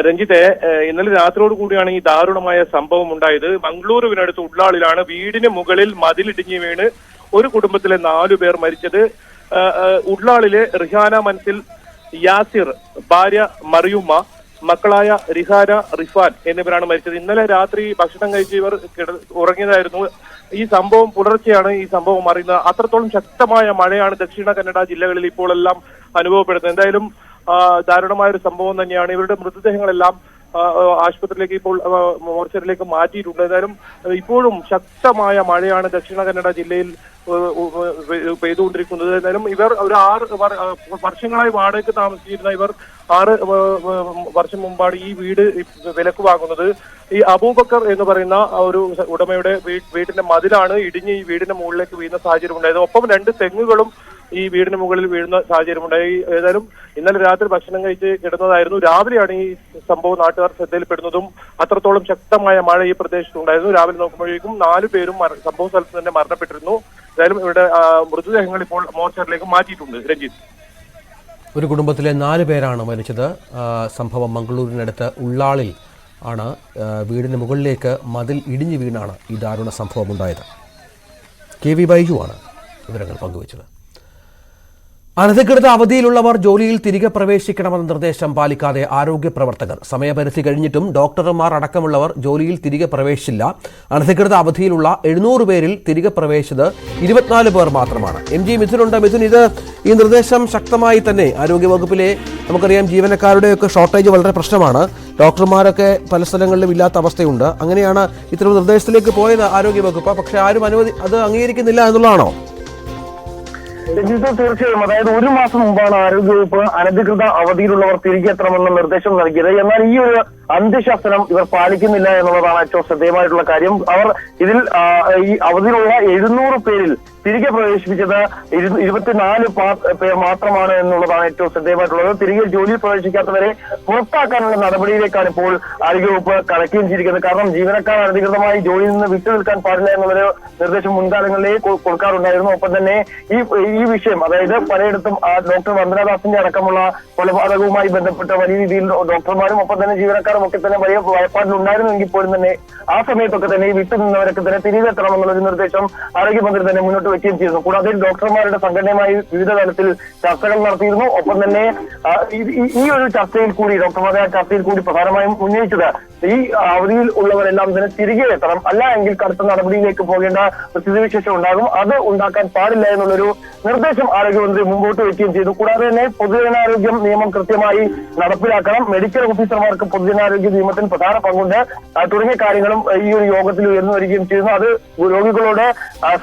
രഞ്ജിത്തെ, ഇന്നലെ രാത്രിയോട് കൂടിയാണ് ഈ ദാരുണമായ സംഭവം ഉണ്ടായത്. മംഗളൂരുവിനടുത്ത് ഉള്ളാളിലാണ് വീടിന് മുകളിൽ മതിലിടിഞ്ഞു വീണ് ഒരു കുടുംബത്തിലെ 4 പേർ മരിച്ചത്. ഉള്ളാളിലെ റിഹാന മൻസിൽ യാസിർ, ഭാര്യ മറിയുമ്മ, മക്കളായ റിഹാന, റിഫാൻ എന്നിവരാണ് മരിച്ചത്. ഇന്നലെ രാത്രി ഭക്ഷണം കഴിച്ച് ഇവർ ഉറങ്ങിയതായിരുന്നു. ഈ സംഭവം പുലർച്ചെയാണ് ഈ സംഭവം അറിയുന്നത്. അത്രത്തോളം ശക്തമായ മഴയാണ് ദക്ഷിണ കന്നഡ ജില്ലകളിൽ ഇപ്പോഴെല്ലാം അനുഭവപ്പെടുന്നത്. എന്തായാലും ദാരുണമായ ഒരു സംഭവം തന്നെയാണ്. ഇവരുടെ മൃതദേഹങ്ങളെല്ലാം ആശുപത്രിയിലേക്ക് ഇപ്പോൾ മോർച്ചറിയിലേക്ക് മാറ്റിയിട്ടുണ്ട്. എന്തായാലും ഇപ്പോഴും ശക്തമായ മഴയാണ് ദക്ഷിണ കന്നഡ ജില്ലയിൽ പെയ്തുകൊണ്ടിരിക്കുന്നത്. എന്തായാലും ഇവർ ഒരു 6 വർഷങ്ങളായി വാടകയ്ക്ക് താമസിച്ചിരുന്ന ഇവർ 6 വർഷം മുമ്പാണ് ഈ വീട് വിലക്ക് വാങ്ങുന്നത്. ഈ അബൂബക്കർ എന്ന് പറയുന്ന ഒരു ഉടമയുടെ വീടിന്റെ മതിലാണ് ഇടിഞ്ഞ് ഈ വീടിന്റെ മുകളിലേക്ക് വീഴുന്ന സാഹചര്യം ഉണ്ടായത്. ഒപ്പം 2 തെങ്ങുകളും ഈ വീടിന് മുകളിൽ വീഴുന്ന സാഹചര്യമുണ്ടായി. ഏതായാലും ഇന്നലെ രാത്രി ഭക്ഷണം കഴിച്ച് കിടന്നതായിരുന്നു. രാവിലെയാണ് ഈ സംഭവം നാട്ടുകാർ ശ്രദ്ധയിൽപ്പെടുന്നതും. അത്രത്തോളം ശക്തമായ മഴ ഈ പ്രദേശത്തുണ്ടായിരുന്നു. രാവിലെ നോക്കുമ്പോഴേക്കും 4 പേരും സംഭവ സ്ഥലത്ത് തന്നെ മരണപ്പെട്ടിരുന്നു. ഏതായാലും ഇവിടെ മൃതദേഹങ്ങൾ ഇപ്പോൾ മോർച്ചറിലേക്ക് മാറ്റിയിട്ടുണ്ട്. രഞ്ജിത്ത്, ഒരു കുടുംബത്തിലെ 4 പേരാണ് മരിച്ചത്. സംഭവം മംഗളൂരിനടുത്ത് ഉള്ളാളിൽ ആണ്. വീടിന് മുകളിലേക്ക് മതിൽ ഇടിഞ്ഞു വീണാണ് ഈ ദാരുണ സംഭവം ഉണ്ടായത്. KV ബൈജു ആണ് വിവരങ്ങൾ പങ്കുവച്ചത്. അനധികൃത അവധിയിലുള്ളവർ ജോലിയിൽ തിരികെ പ്രവേശിക്കണമെന്ന നിർദ്ദേശം പാലിക്കാതെ ആരോഗ്യ പ്രവർത്തകർ. സമയപരിധി കഴിഞ്ഞിട്ടും ഡോക്ടർമാർ അടക്കമുള്ളവർ ജോലിയിൽ തിരികെ പ്രവേശിച്ചില്ല. അനധികൃത അവധിയിലുള്ള 700 പേരിൽ തിരികെ പ്രവേശിച്ചത് 24 പേർ മാത്രമാണ്. MG മിഥുനുണ്ട്. മിഥുൻ, ഈ നിർദ്ദേശം ശക്തമായി തന്നെ ആരോഗ്യവകുപ്പിലെ നമുക്കറിയാം ജീവനക്കാരുടെയൊക്കെ ഷോർട്ടേജ് വളരെ പ്രശ്നമാണ്. ഡോക്ടർമാരൊക്കെ പല സ്ഥലങ്ങളിലും ഇല്ലാത്ത അവസ്ഥയുണ്ട്. അങ്ങനെയാണ് ഇത്തരം നിർദ്ദേശത്തിലേക്ക് പോയത് ആരോഗ്യവകുപ്പ്. പക്ഷെ ആരും അത് അംഗീകരിക്കുന്നില്ല എന്നുള്ളതാണോ? തീർച്ചയായും. അതായത് 1 മാസം മുമ്പാണ് ആരോഗ്യവകുപ്പ് അനധികൃത അവധിയിലുള്ളവർ തിരികെ എത്തണമെന്ന നിർദ്ദേശം നൽകിയത്. എന്നാൽ ഈ ഒരു അന്ത്യശാസനം ഇവർ പാലിക്കുന്നില്ല എന്നുള്ളതാണ് ഏറ്റവും ശ്രദ്ധേയമായിട്ടുള്ള കാര്യം. അവർ ഇതിൽ ഈ അവധിയിലുള്ള 700 പേരിൽ തിരികെ പ്രവേശിപ്പിച്ചത് 24 പേർ മാത്രമാണ് എന്നുള്ളതാണ് ഏറ്റവും ശ്രദ്ധേയമായിട്ടുള്ളത്. തിരികെ ജോലിയിൽ പ്രവേശിക്കാത്തവരെ പുറത്താക്കാനുള്ള നടപടിയിലേക്കാണ് ഇപ്പോൾ ആരോഗ്യവകുപ്പ് കടക്കിയിരിക്കുന്നത്. കാരണം ജീവനക്കാർ അനധികൃതമായി ജോലിയിൽ നിന്ന് വിട്ടു നിൽക്കാൻ പാടില്ല എന്നുള്ളൊരു നിർദ്ദേശം മുൻകാലങ്ങളിലേ കൊടുക്കാറുണ്ടായിരുന്നു. ഒപ്പം തന്നെ ഈ വിഷയം, അതായത് പലയിടത്തും ഡോക്ടർ വന്ദനാദാസിന്റെ അടക്കമുള്ള കൊലപാതകവുമായി ബന്ധപ്പെട്ട് വലിയ രീതിയിൽ ഡോക്ടർമാരും ഒപ്പം തന്നെ ജീവനക്കാരും ഒക്കെ തന്നെ വലിയ ഭയപ്പാടിലുണ്ടായിരുന്നെങ്കിൽ പോലും തന്നെ ആ സമയത്തൊക്കെ തന്നെ ഈ വിട്ടുനിന്നവരൊക്കെ തന്നെ തിരികെ എത്തണമെന്നുള്ളൊരു നിർദ്ദേശം ആരോഗ്യമന്ത്രി തന്നെ മുന്നോട്ട് വയ്ക്കുകയും ചെയ്തിരുന്നു. കൂടാതെ ഡോക്ടർമാരുടെ സംഘടനയുമായി വിവിധ തലത്തിൽ ചർച്ചകൾ നടത്തിയിരുന്നു. ഒപ്പം തന്നെ ഈ ഒരു ചർച്ചയിൽ കൂടി ഡോക്ടർമാരുടെ ചർച്ചയിൽ കൂടി പ്രധാനമായും ഉന്നയിച്ചത് ഈ അവധിയിൽ ഉള്ളവരെല്ലാം തന്നെ തിരികെ എത്തണം, അല്ല എങ്കിൽ കടുത്ത നടപടിയിലേക്ക് പോകേണ്ട സ്ഥിതിവിശേഷം ഉണ്ടാകും. അത് ഉണ്ടാക്കാൻ പാടില്ല എന്നുള്ളൊരു നിർദ്ദേശം ആരോഗ്യമന്ത്രി മുമ്പോട്ട് വയ്ക്കുകയും ചെയ്തു. കൂടാതെ തന്നെ പൊതുജനാരോഗ്യം നിയമം കൃത്യമായി നടപ്പിലാക്കണം, മെഡിക്കൽ ഓഫീസർമാർക്ക് പൊതുജനാരോഗ്യ നിയമത്തിന് പ്രധാന പങ്കുണ്ട് തുടങ്ങിയ കാര്യങ്ങളും ഈ ഒരു യോഗത്തിൽ ഉയർന്നു വരികയും ചെയ്യുന്നു. അത് രോഗികളോട്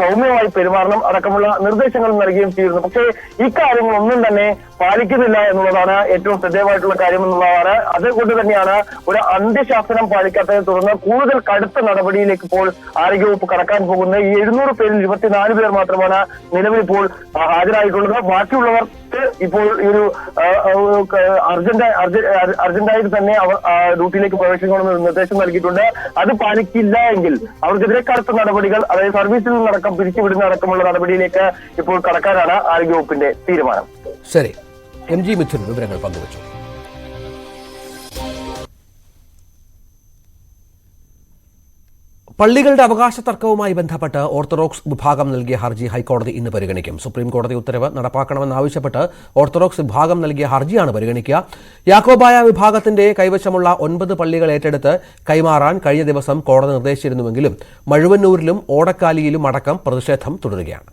സൗമ്യമായി പെരുമാറണം അടക്കമുള്ള നിർദ്ദേശങ്ങൾ നൽകുകയും ചെയ്യുന്നു. പക്ഷേ ഇക്കാര്യങ്ങളൊന്നും തന്നെ പാലിക്കുന്നില്ല എന്നുള്ളതാണ് ഏറ്റവും ശ്രദ്ധേയമായിട്ടുള്ള കാര്യം എന്നുള്ളതാണ്. അതുകൊണ്ട് തന്നെയാണ് ഒരു അന്ത്യശാസനം പാലിക്കാത്തതിനെ തുടർന്ന് കൂടുതൽ കടുത്ത നടപടിയിലേക്ക് ഇപ്പോൾ ആരോഗ്യവകുപ്പ് കടക്കാൻ പോകുന്നത്. ഈ 700 പേരിൽ 24 പേർ മാത്രമാണ് നിലവിൽ ഇപ്പോൾ ഹാജരായിട്ടുള്ളത്. ബാക്കിയുള്ളവർക്ക് ഇപ്പോൾ ഈ ഒരു അർജന്റായിട്ട് തന്നെ അവർ ഡ്യൂട്ടിയിലേക്ക് പ്രവേശിക്കണമെന്ന് നിർദ്ദേശം നൽകിയിട്ടുണ്ട്. അത് പാലിക്കില്ല എങ്കിൽ അവർക്കെതിരെ കടുത്ത നടപടികൾ, അതായത് സർവീസിൽ നിന്നടക്കം പിരിച്ചുവിടുന്ന അടക്കമുള്ള നടപടിയിലേക്ക് ഇപ്പോൾ കടക്കാനാണ് ആരോഗ്യവകുപ്പിന്റെ തീരുമാനം. ശരി, MG മിഥുൻ വിവരങ്ങൾ പങ്കുവച്ചു. പള്ളികളുടെ അവകാശ തർക്കവുമായി ബന്ധപ്പെട്ട് ഓർത്തഡോക്സ് വിഭാഗം നൽകിയ ഹർജി ഹൈക്കോടതി ഇന്ന് പരിഗണിക്കും. സുപ്രീം കോടതി ഉത്തരവ് നടപ്പാക്കണമെന്നാവശ്യപ്പെട്ട് ഓർത്തഡോക്സ് വിഭാഗം നൽകിയ ഹർജിയാണ് പരിഗണിക്കുക. യാക്കോബായ വിഭാഗത്തിന്റെ കൈവശമുള്ള 9 പള്ളികൾ ഏറ്റെടുത്ത് കൈമാറാൻ കഴിഞ്ഞ ദിവസം കോടതി നിർദ്ദേശിച്ചിരുന്നുവെങ്കിലും മഴുവന്നൂരിലും ഓടക്കാലിയിലും അടക്കം പ്രതിഷേധം തുടരുകയാണ്.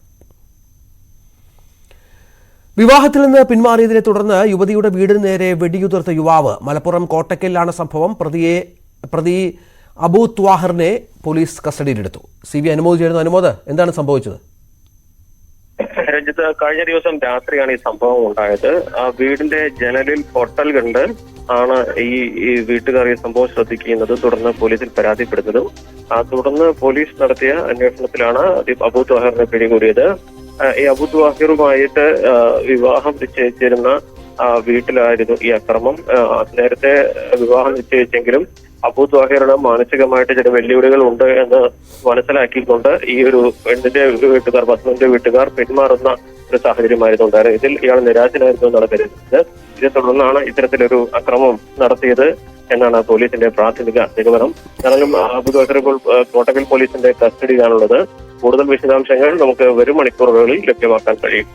വിവാഹത്തിൽ നിന്ന് പിന്മാറിയതിനെ തുടർന്ന് യുവതിയുടെ വീടിന് നേരെ വെടിയുതിർത്ത യുവാവ്. മലപ്പുറം കോട്ടക്കലിലാണ് സംഭവം. പ്രതി അബൂ ത്വാഹിറിനെ പോലീസ് കസ്റ്റഡിയിലെടുത്തു. CV അനുമോദ് ചേരുന്നു. അനുമോദ്, എന്താണ് സംഭവിച്ചത്? രഞ്ജിത്ത്, കഴിഞ്ഞ ദിവസം രാത്രിയാണ് ഈ സംഭവം ഉണ്ടായത്. വീടിന്റെ ജനലിൽ പൊട്ടൽ കണ്ട് ആണ് ഈ വീട്ടുകാർ ഈ സംഭവം ശ്രദ്ധിക്കുന്നത്. തുടർന്ന് പോലീസിൽ പരാതിപ്പെടുന്നതും തുടർന്ന് പോലീസ് നടത്തിയ അന്വേഷണത്തിലാണ് അബു ത്വാഹിറിനെ പിടികൂടിയത്. ഈ അബു ത്വാഹിറുമായിട്ട് വിവാഹം നിശ്ചയിച്ചിരുന്ന വീട്ടിലായിരുന്നു ഈ അക്രമം. നേരത്തെ വിവാഹം നിശ്ചയിച്ചെങ്കിലും അബു ത്വാഹിറിന് മാനസികമായിട്ട് ചില വെല്ലുവിളികൾ ഉണ്ട് എന്ന് മനസ്സിലാക്കിക്കൊണ്ട് ഈ ഒരു പെണ്ണിന്റെ വീട്ടുകാർ, പത്മന്റെ വീട്ടുകാർ പിന്മാറുന്ന ഒരു സാഹചര്യമായിരുന്നു ഉണ്ടായിരുന്നത്. ഇതിൽ ഇയാൾ നിരാശനായിരുന്നു എന്നാണ് കരുതുന്നത്. ഇതേ തുടർന്നാണ് ഇത്തരത്തിലൊരു അക്രമം നടത്തിയത് എന്നാണ് പോലീസിന്റെ പ്രാഥമിക നിഗമനം. കാരണം അബു ത്വാഹിർ ഇപ്പോൾ കോട്ടക്കൽ പോലീസിന്റെ കസ്റ്റഡിയിലാണുള്ളത്. കൂടുതൽ വിശദാംശങ്ങൾ നമുക്ക് വരും മണിക്കൂറുകളിൽ ലഭ്യമാക്കാൻ കഴിയും.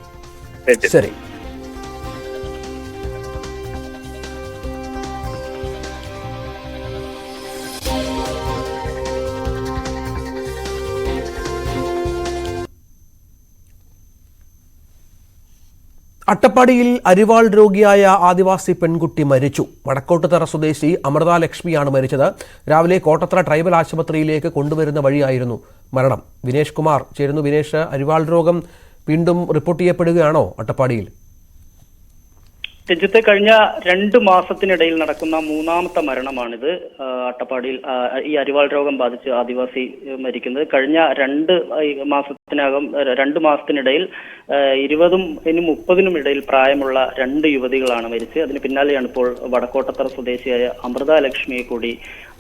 ശരി. അട്ടപ്പാടിയിൽ അരിവാൾ രോഗിയായ ആദിവാസി പെൺകുട്ടി മരിച്ചു. വടക്കോട്ടുതറ സ്വദേശി അമൃത ലക്ഷ്മിയാണ് മരിച്ചത്. രാവിലെ കോട്ടത്തറ ട്രൈബൽ ആശുപത്രിയിലേക്ക് കൊണ്ടുവരുന്ന വഴിയായിരുന്നു മരണം. വിനേഷ് കുമാർ ചേരുന്നു. വിനേഷ്, അരിവാൾ രോഗം വീണ്ടും റിപ്പോർട്ട് ചെയ്യപ്പെടുകയാണോ അട്ടപ്പാടിയിൽ? രഞ്ജിത്ത്, കഴിഞ്ഞ 2 മാസത്തിനിടയിൽ നടക്കുന്ന 3ാമത്തെ മരണമാണിത്. അട്ടപ്പാടിയിൽ ഈ അരിവാൾ രോഗം ബാധിച്ച് ആദിവാസി മരിക്കുന്നത്. കഴിഞ്ഞ 2 മാസത്തിനിടയിൽ 20-നും 30-നും ഇടയിൽ പ്രായമുള്ള 2 യുവതികളാണ് മരിച്ചത്. അതിന് പിന്നാലെയാണ് ഇപ്പോൾ വടക്കോട്ടത്തറ സ്വദേശിയായ അമൃത ലക്ഷ്മിയെ കൂടി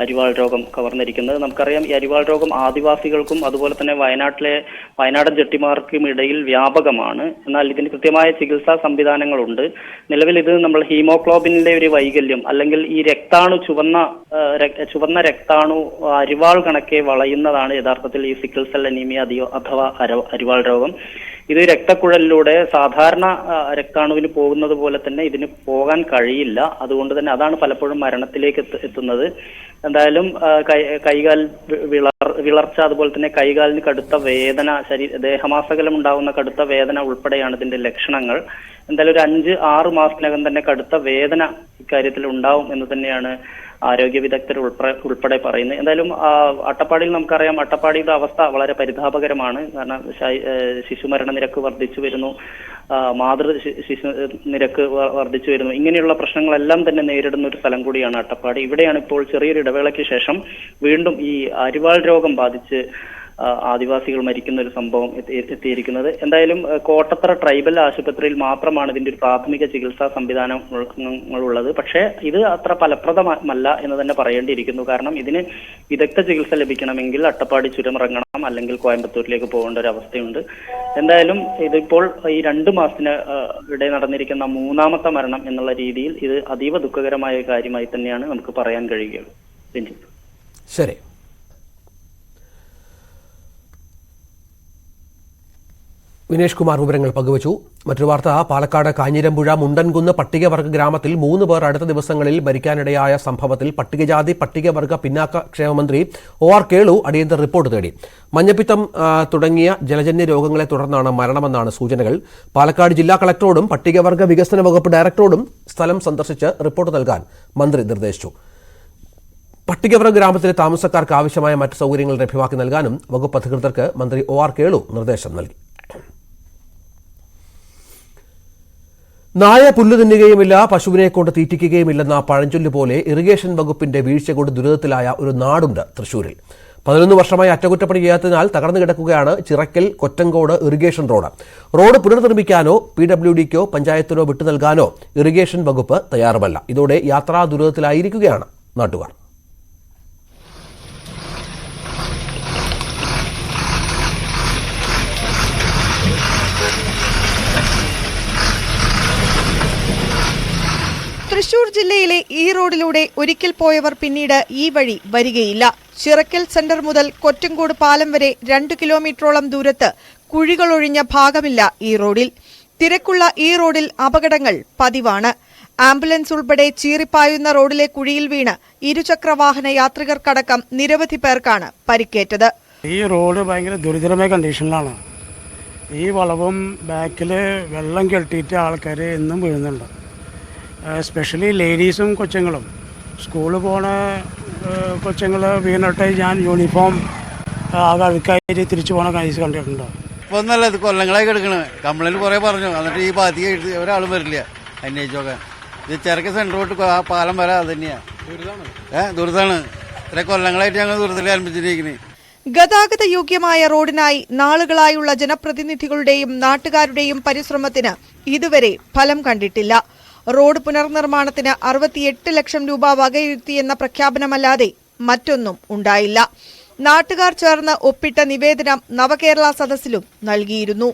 അരിവാൾ രോഗം കവർന്നിരിക്കുന്നത്. നമുക്കറിയാം, ഈ അരിവാൾ രോഗം ആദിവാസികൾക്കും അതുപോലെ തന്നെ വയനാടൻ ജെട്ടിമാർക്കും ഇടയിൽ വ്യാപകമാണ്. എന്നാൽ ഇതിന് കൃത്യമായ ചികിത്സാ സംവിധാനങ്ങളുണ്ട്. നിലവിൽ ഇത് നമ്മൾ ഹീമോഗ്ലോബിനിലെ ഒരു വൈകല്യം, അല്ലെങ്കിൽ ഈ രക്താണു ചുവന്ന രക്താണു അരിവാൾ കണക്കെ വളയുന്നതാണ് യഥാർത്ഥത്തിൽ ഈ സിക്കിൾ സെൽ അനീമിയ അഥവാ അരിവാൾ രോഗം. ഇത് രക്തക്കുഴലിലൂടെ സാധാരണ രക്താണുവിന് പോകുന്നത് പോലെ തന്നെ ഇതിന് പോകാൻ കഴിയില്ല. അതുകൊണ്ട് തന്നെ അതാണ് പലപ്പോഴും മരണത്തിലേക്ക് എത്തുന്നത്. എന്തായാലും കൈകാൽ വിളർച്ച, അതുപോലെ തന്നെ കൈകാലിന് കടുത്ത വേദന, ദേഹമാസകലം ഉണ്ടാകുന്ന കടുത്ത വേദന ഉൾപ്പെടെയാണ് ഇതിന്റെ ലക്ഷണങ്ങൾ. എന്തായാലും ഒരു 5-6 മാസത്തിനകം തന്നെ കടുത്ത വേദന ഇക്കാര്യത്തിൽ ഉണ്ടാവും എന്ന് തന്നെയാണ് ആരോഗ്യ വിദഗ്ധർ ഉൾപ്പെടെ പറയുന്നത്. എന്തായാലും അട്ടപ്പാടിയിൽ നമുക്കറിയാം, അട്ടപ്പാടിയുടെ അവസ്ഥ വളരെ പരിതാപകരമാണ്. കാരണം ശിശുമരണ നിരക്ക് വർദ്ധിച്ചു വരുന്നു, ശിശു നിരക്ക് വർദ്ധിച്ചു വരുന്നു. ഇങ്ങനെയുള്ള പ്രശ്നങ്ങളെല്ലാം തന്നെ നേരിടുന്ന ഒരു സ്ഥലം കൂടിയാണ് അട്ടപ്പാടി. ഇവിടെയാണ് ഇപ്പോൾ ചെറിയൊരു ഇടവേളയ്ക്ക് ശേഷം വീണ്ടും ഈ അരിവാൾ രോഗം ബാധിച്ച് ആദിവാസികൾ മരിക്കുന്ന ഒരു സംഭവം എത്തിയിരിക്കുന്നത്. എന്തായാലും കോട്ടത്തറ ട്രൈബൽ ആശുപത്രിയിൽ മാത്രമാണ് ഇതിന്റെ ഒരു പ്രാഥമിക ചികിത്സാ സംവിധാനങ്ങളുള്ളത്. പക്ഷേ ഇത് അത്ര ഫലപ്രദമല്ല എന്ന് തന്നെ പറയേണ്ടിയിരിക്കുന്നു. കാരണം ഇതിന് വിദഗ്ധ ചികിത്സ ലഭിക്കണമെങ്കിൽ അട്ടപ്പാടി ചുരമിറങ്ങണം, അല്ലെങ്കിൽ കോയമ്പത്തൂരിലേക്ക് പോകേണ്ട ഒരു അവസ്ഥയുണ്ട്. എന്തായാലും ഇതിപ്പോൾ ഈ 2 മാസത്തിന് ഇടെ നടന്നിരിക്കുന്ന 3ാമത്തെ മരണം എന്നുള്ള രീതിയിൽ ഇത് അതീവ ദുഃഖകരമായ കാര്യമായി തന്നെയാണ് നമുക്ക് പറയാൻ കഴിയുകയുള്ളൂ. രഞ്ജിത്ത്, ശരി. വിനേഷ് കുമാർ വിവരങ്ങൾ പങ്കുവച്ചു. മറ്റൊരു വാർത്ത, പാലക്കാട് കാഞ്ഞിരമ്പുഴ മുണ്ടൻകുന്ന് പട്ടികവർഗ ഗ്രാമത്തിൽ 3 പേർ അടുത്ത ദിവസങ്ങളിൽ മരിക്കാനിടയായ സംഭവത്തിൽ പട്ടികജാതി പട്ടികവർഗ പിന്നാക്ക ക്ഷേമമന്ത്രി OR കേളു അടിയന്തര റിപ്പോർട്ട് തേടി. മഞ്ഞപ്പിത്തം തുടങ്ങിയ ജലജന്യ രോഗങ്ങളെ തുടർന്നാണ് മരണമെന്നാണ് സൂചനകൾ. പാലക്കാട് ജില്ലാ കളക്ടറോടും പട്ടികവർഗ വികസന വകുപ്പ് ഡയറക്ടറോടും സ്ഥലം സന്ദർശിച്ച് റിപ്പോർട്ട് നൽകാൻ മന്ത്രി നിർദ്ദേശിച്ചു. പട്ടികവർഗ ഗ്രാമത്തിലെ താമസക്കാർക്ക് ആവശ്യമായ മറ്റ് സൗകര്യങ്ങൾ ലഭ്യമാക്കി നൽകാനും വകുപ്പ് അധികൃതർക്ക് മന്ത്രി OR കേളു നിർദ്ദേശം നൽകി. നായ പുല്ല് തിന്നുകയുമില്ല, പശുവിനെ കൊണ്ട് തീറ്റിക്കുകയുമില്ലെന്ന പഴഞ്ചൊല്ല് പോലെ ഇറിഗേഷൻ വകുപ്പിന്റെ വീഴ്ച കൊണ്ട് ദുരിതത്തിലായ ഒരു നാടുണ്ട് തൃശൂരിൽ. 11 വർഷമായി അറ്റകുറ്റപ്പണി ചെയ്യാത്തതിനാൽ തകർന്നു കിടക്കുകയാണ് ചിറക്കൽ കൊറ്റങ്കോട് ഇറിഗേഷൻ റോഡ്. റോഡ് പുനർനിർമ്മിക്കാനോ PWDക്കോ പഞ്ചായത്തിനോ വിട്ടു നൽകാനോ ഇറിഗേഷൻ വകുപ്പ് തയ്യാറുമല്ല. ഇതോടെ യാത്രാ ദുരിതത്തിലായിരിക്കുകയാണ് നാട്ടുകാർ. തൃശൂർ ജില്ലയിലെ ഈ റോഡിലൂടെ ഒരിക്കൽ പോയവർ പിന്നീട് ഈ വഴി വരികയില്ല. ചിറക്കൽ സെന്റർ മുതൽ കൊറ്റങ്കോട് പാലം വരെ 2 കിലോമീറ്ററോളം ദൂരത്ത് കുഴികളൊഴിഞ്ഞ ഭാഗമില്ല ഈ റോഡിൽ. തിരക്കുള്ള ഈ റോഡിൽ അപകടങ്ങൾ പതിവാണ്. ആംബുലൻസ് ഉൾപ്പെടെ ചീറിപ്പായുന്ന റോഡിലെ കുഴിയിൽ വീണ് ഇരുചക്രവാഹന യാത്രികർക്കടക്കം നിരവധി പേർക്കാണ് പരിക്കേറ്റത്. ഈ റോഡ് ഭയങ്കര ഗുരുതരമായ കണ്ടീഷനിലാണ്. ഈ വളവും ബാക്കിൽ വെള്ളം കെട്ടിയിട്ട് ആൾക്കാർ എന്നും വീഴുന്നുണ്ട്. എസ്പെഷ്യലി ലേഡീസും കൊച്ചുങ്ങളും, സ്കൂളിൽ പോണ കൊച്ചുങ്ങൾ വീണിട്ട് ഞാൻ യൂണിഫോം ആകെ അഴുക്കായിട്ട് തിരിച്ചു പോണ കേസ് കണ്ടിട്ടുണ്ട്. ഇപ്പൊന്നല്ല, ഇത് കൊല്ലങ്ങളായി കിടക്കണേ. കംപ്ലൈന്റ് കുറെ പറഞ്ഞു, എന്നിട്ട് ഈ ഭാഗത്തേക്ക് ഒരാളും വരില്ല അന്വേഷിച്ചൊക്കെ. ഇത് ചെറുക്ക സെന്റർ തൊട്ട് ആ പാലം വരെ അത് തന്നെയാ ദുരിതമാണ്. ഇത്ര കൊല്ലങ്ങളായിട്ട് ഞങ്ങൾ ദുരിതത്തിൽ ആരംഭിച്ചിരിക്കുന്നത്. ഗതാഗത യോഗ്യമായ റോഡിനായി നാളുകളായുള്ള ജനപ്രതിനിധികളുടെയും നാട്ടുകാരുടെയും പരിശ്രമത്തിന് ഇതുവരെ ഫലം കണ്ടിട്ടില്ല. റോഡ് പുനർനിർമ്മാണത്തിന് 68 ലക്ഷം രൂപ വകയിരുത്തിയെന്ന പ്രഖ്യാപനമല്ലാതെ മറ്റൊന്നും ഉണ്ടായില്ല. നാട്ടുകാർ ചേർന്ന് ഒപ്പിട്ട നിവേദനം നവകേരള സദസ്സിലും നൽകിയിരുന്നു.